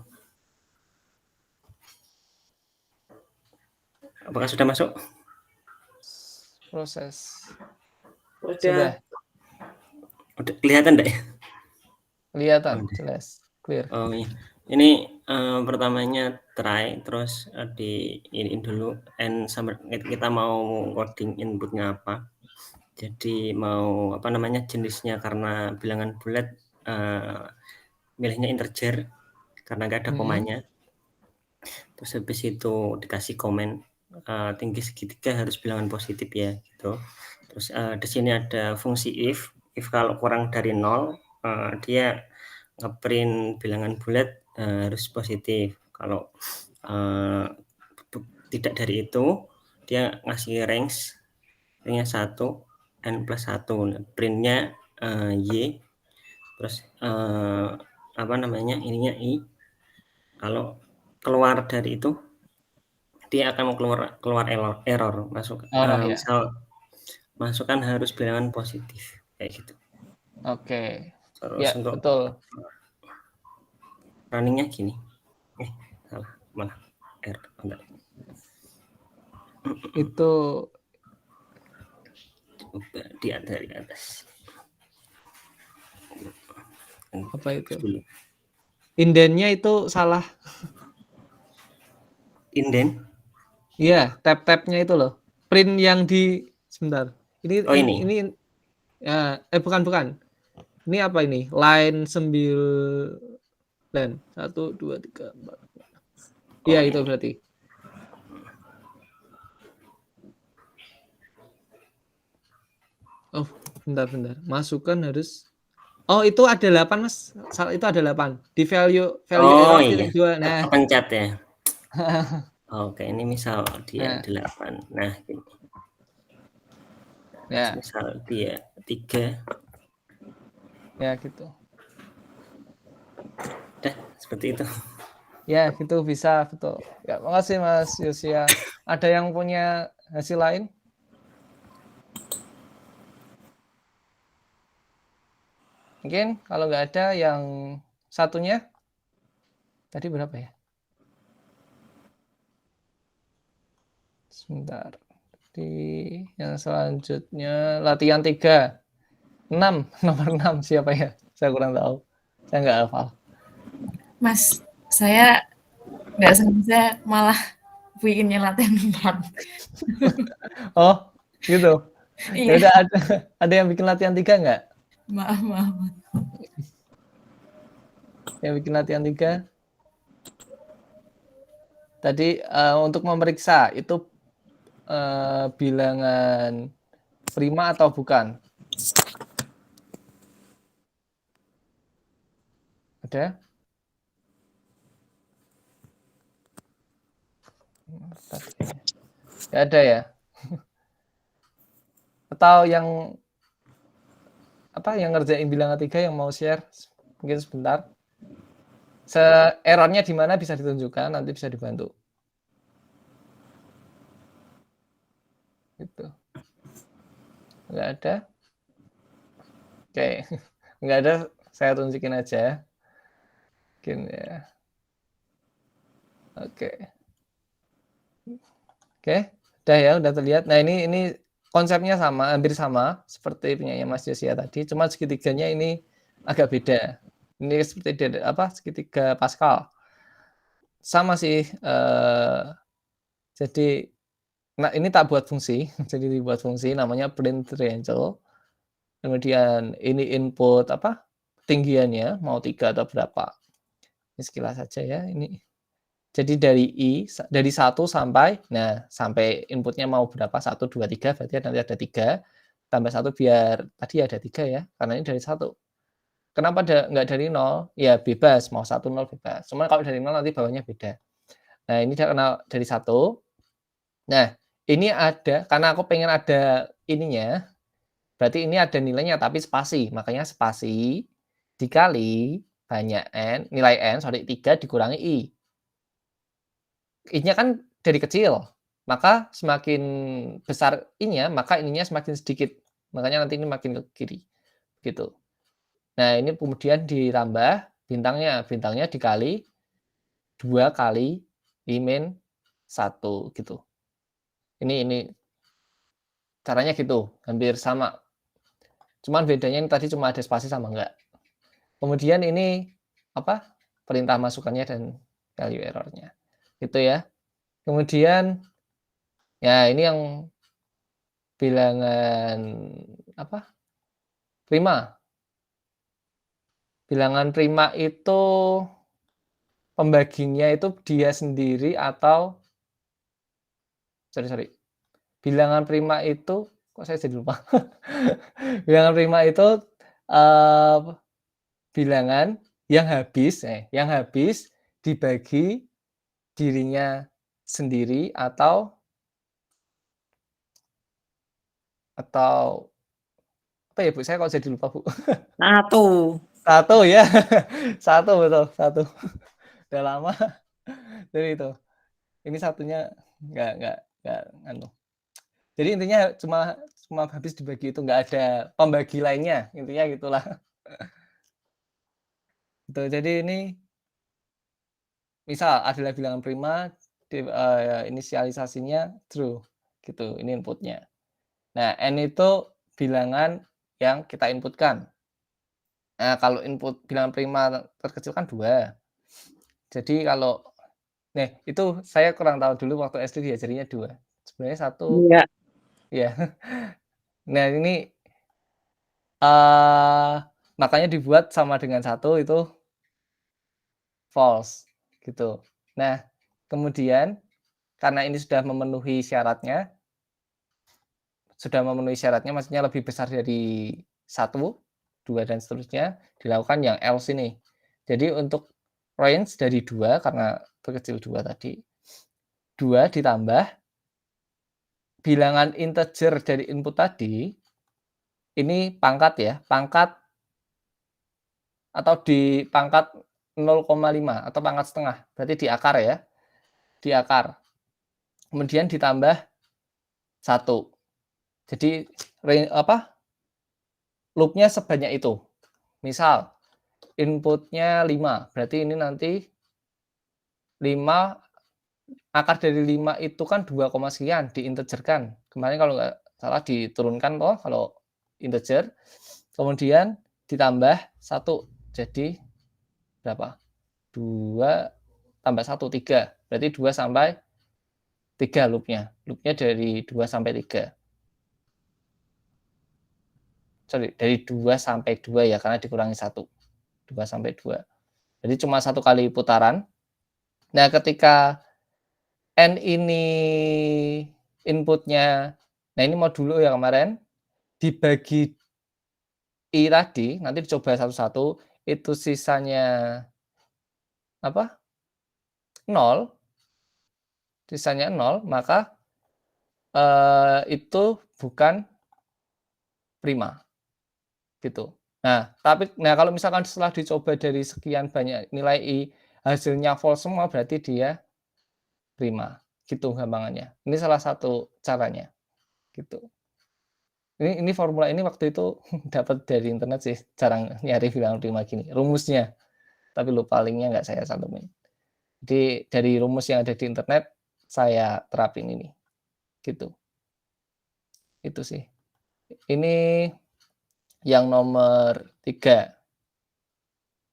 Apakah sudah masuk? Proses. Sudah. Udah kelihatan enggak ya? Kelihatan, jelas, clear. Oh iya. Ini pertamanya try, terus ini dulu, kita mau coding inputnya apa. Jadi mau jenisnya karena bilangan bulat, milihnya integer karena nggak ada komanya. Terus habis itu dikasih komen tinggi segitiga harus bilangan positif ya gitu. Terus di sini ada fungsi if if kalau kurang dari 0, dia nge-print bilangan bulat, harus positif. Kalau, tidak dari itu, dia ngasih range-nya 1, n+1. Nah, print-nya, Y, terus, ininya I. Kalau keluar dari itu, dia akan keluar error. ya. Misal masukkan harus bilangan positif, kayak gitu. Oke. Terus Ya, untuk betul. running-nya gini. Salah, malah bentar. Itu Coba dari atas. apa itu? Dulu. Indennya itu salah. Inden? Iya, tab-tabnya itu loh. Print yang di sebentar. Ini Oh, ini. Ya, bukan. Ini apa ini? Line 9. 1 2 3 4. Iya, itu berarti. Oh, bentar. Masukkan harus. Oh, itu ada 8, Mas. Itu ada 8. Di value error titik 2. Nah, kepencet ya. Oke, ini misal dia 8. Nah, gini. Ya. Misal dia 3. Ya, gitu. Udah, seperti itu. Ya, gitu bisa, betul. Ya, makasih Mas Yosia. Ada yang punya hasil lain? Mungkin kalau nggak ada yang satunya. Tadi berapa ya? Sebentar. Di yang selanjutnya latihan 3. 6, nomor 6 siapa ya? Saya kurang tahu. Saya nggak hafal. Mas, saya nggak sengaja malah bikinnya latihan 4. Oh, gitu. Iya. Ya udah, ada yang bikin latihan 3 nggak? Maaf. Yang bikin latihan 3? Tadi untuk memeriksa itu bilangan prima atau bukan? Ada? Ya ada ya. Atau yang ngerjain bilangan 3 yang mau share mungkin sebentar. Errornya di mana bisa ditunjukkan, nanti bisa dibantu. Gitu. Nggak ada? Oke. Nggak ada, saya tunjukin aja. Mungkin ya. Oke. Udah terlihat. Nah, ini konsepnya sama, hampir sama seperti punyanya Mas Yosia tadi, cuma segitiganya ini agak beda. Ini seperti segitiga Pascal. Sama sih, jadi ini tak buat fungsi, jadi dibuat fungsi namanya print triangle. Kemudian ini input tinggiannya mau 3 atau berapa. Ini sekilas saja ya ini. Jadi dari 1 sampai inputnya mau berapa, 1, 2, 3, berarti nanti ada 3, tambah 1 biar tadi ada 3 ya, karena ini dari 1. Kenapa nggak dari 0? Ya bebas, mau 1, 0 bebas. Cuma kalau dari 0 nanti bawahnya beda. Nah, ini dari 1. Nah, ini ada, karena aku pengen ada ininya, berarti ini ada nilainya tapi spasi, makanya spasi dikali banyak nilai n, 3 dikurangi i. I-nya kan dari kecil, maka semakin besar I-nya, maka ininya semakin sedikit. Makanya nanti ini makin ke kiri. Gitu. Nah, ini kemudian ditambah bintangnya dikali 2 kali I-1 gitu. Ini caranya gitu, hampir sama. Cuman bedanya ini tadi cuma ada spasi sama enggak. Kemudian ini perintah masukannya dan value error-nya. Gitu ya. Kemudian ya ini yang bilangan prima. Bilangan prima itu pembaginya itu dia sendiri atau bilangan prima itu kok saya jadi lupa. Bilangan prima itu bilangan yang habis dibagi dirinya sendiri atau apa ya Bu? Saya kok jadi lupa Bu. 1. 1 ya. 1 betul, 1. Udah lama. Jadi itu. Ini satunya nggak anu. Jadi intinya cuma habis dibagi itu, nggak ada pembagi lainnya, intinya gitulah. Gitu. Jadi ini misal adalah bilangan prima, inisialisasinya true, gitu. Ini inputnya. Nah, n itu bilangan yang kita inputkan. Nah, kalau input bilangan prima terkecil kan 2. Jadi kalau nah, itu saya kurang tahu dulu waktu SD diajarinya 2. Sebenarnya 1 Iya. ya. Nah, ini makanya dibuat sama dengan 1 itu false gitu. Nah, kemudian karena ini sudah memenuhi syaratnya maksudnya lebih besar dari 1, 2 dan seterusnya, dilakukan yang else ini. Jadi untuk range dari 2 karena terkecil 2 tadi, 2 ditambah bilangan integer dari input tadi, ini pangkat ya, pangkat atau di pangkat 0,5 atau pangkat setengah, berarti di akar ya, di akar. Kemudian ditambah 1. Jadi loop-nya sebanyak itu. Misal inputnya 5, berarti ini nanti 5 akar dari 5 itu kan 2, sekian diintegerkan. Kemarin kalau nggak salah diturunkan toh kalau integer. Kemudian ditambah 1. Jadi berapa? 2 tambah 1, 3. Berarti 2 sampai 3 loop-nya. Loop-nya dari 2 sampai 3. Sorry, dari 2 sampai 2 ya, karena dikurangi 1. 2 sampai 2. Jadi cuma 1 kali putaran. Nah, ketika N ini inputnya, nah ini mau dulu ya kemarin, dibagi I tadi, nanti dicoba satu-satu, itu sisanya apa? 0. Sisanya 0, maka itu bukan prima. Gitu. Nah, kalau misalkan setelah dicoba dari sekian banyak nilai I, hasilnya false semua, berarti dia prima. Gitu gampangannya. Ini salah satu caranya. Gitu. Ini formula ini waktu itu dapat dari internet sih, cara nyari bilangan prima gini. Rumusnya. Tapi lupa linknya nggak saya cantumin. Jadi dari rumus yang ada di internet, saya terapin ini. Gitu. Itu sih. Ini yang nomor 3.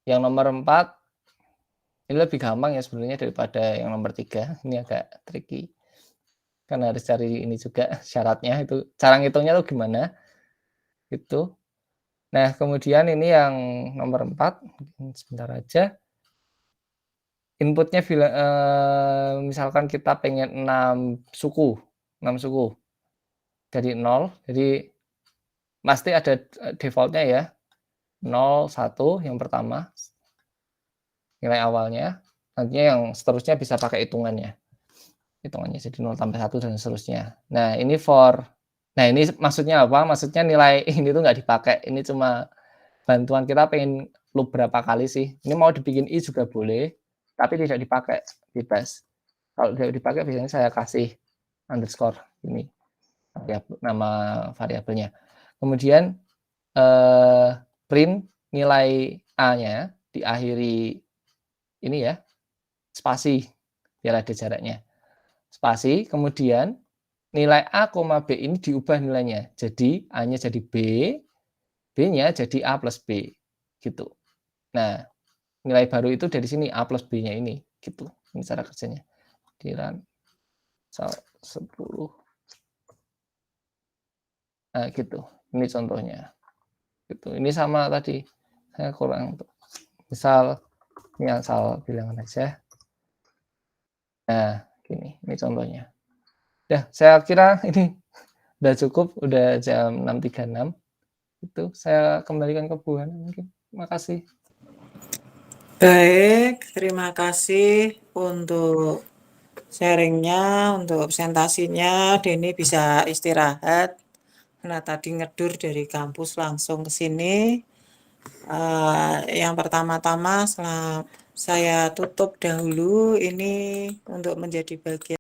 Yang nomor 4, ini lebih gampang ya sebenarnya daripada yang nomor 3. Ini agak tricky. Karena harus cari ini juga syaratnya, itu cara ngitungnya tuh gimana. Gitu. Nah, kemudian ini yang nomor 4, sebentar aja. Inputnya misalkan kita pengen 6 suku. Dari 0, jadi pasti ada defaultnya ya. 0, 1 yang pertama. Nilai awalnya. Nantinya yang seterusnya bisa pakai hitungannya jadi 0 tambah 1 dan seterusnya. Nah, ini ini maksudnya apa? Maksudnya nilai ini tuh nggak dipakai. Ini cuma bantuan kita pengen loop berapa kali sih. Ini mau dibikin I juga boleh, tapi tidak dipakai, bebas. Kalau tidak dipakai biasanya saya kasih underscore ini nama variabelnya. Kemudian print nilai A-nya diakhiri ini ya, spasi biar ada jaraknya. Spasi, kemudian nilai A, B ini diubah nilainya. Jadi A-nya jadi B, B-nya jadi A plus B. Gitu. Nah, nilai baru itu dari sini, A plus B-nya ini. Gitu. Ini cara kerjanya. Di run 10. Nah, gitu. Ini contohnya. Gitu. Ini sama tadi. Saya kurang. Misal, ini asal bilangan aja. Nah, gini. Ini contohnya. Ya, saya kira ini Udah cukup, udah jam 6.36. Itu saya kembalikan ke Bu Hana mungkin. Makasih. Baik, terima kasih untuk sharing-nya, untuk presentasinya. Denny bisa istirahat karena tadi ngedur dari kampus langsung ke sini. Yang pertama-tama saya tutup dahulu ini untuk menjadi bagian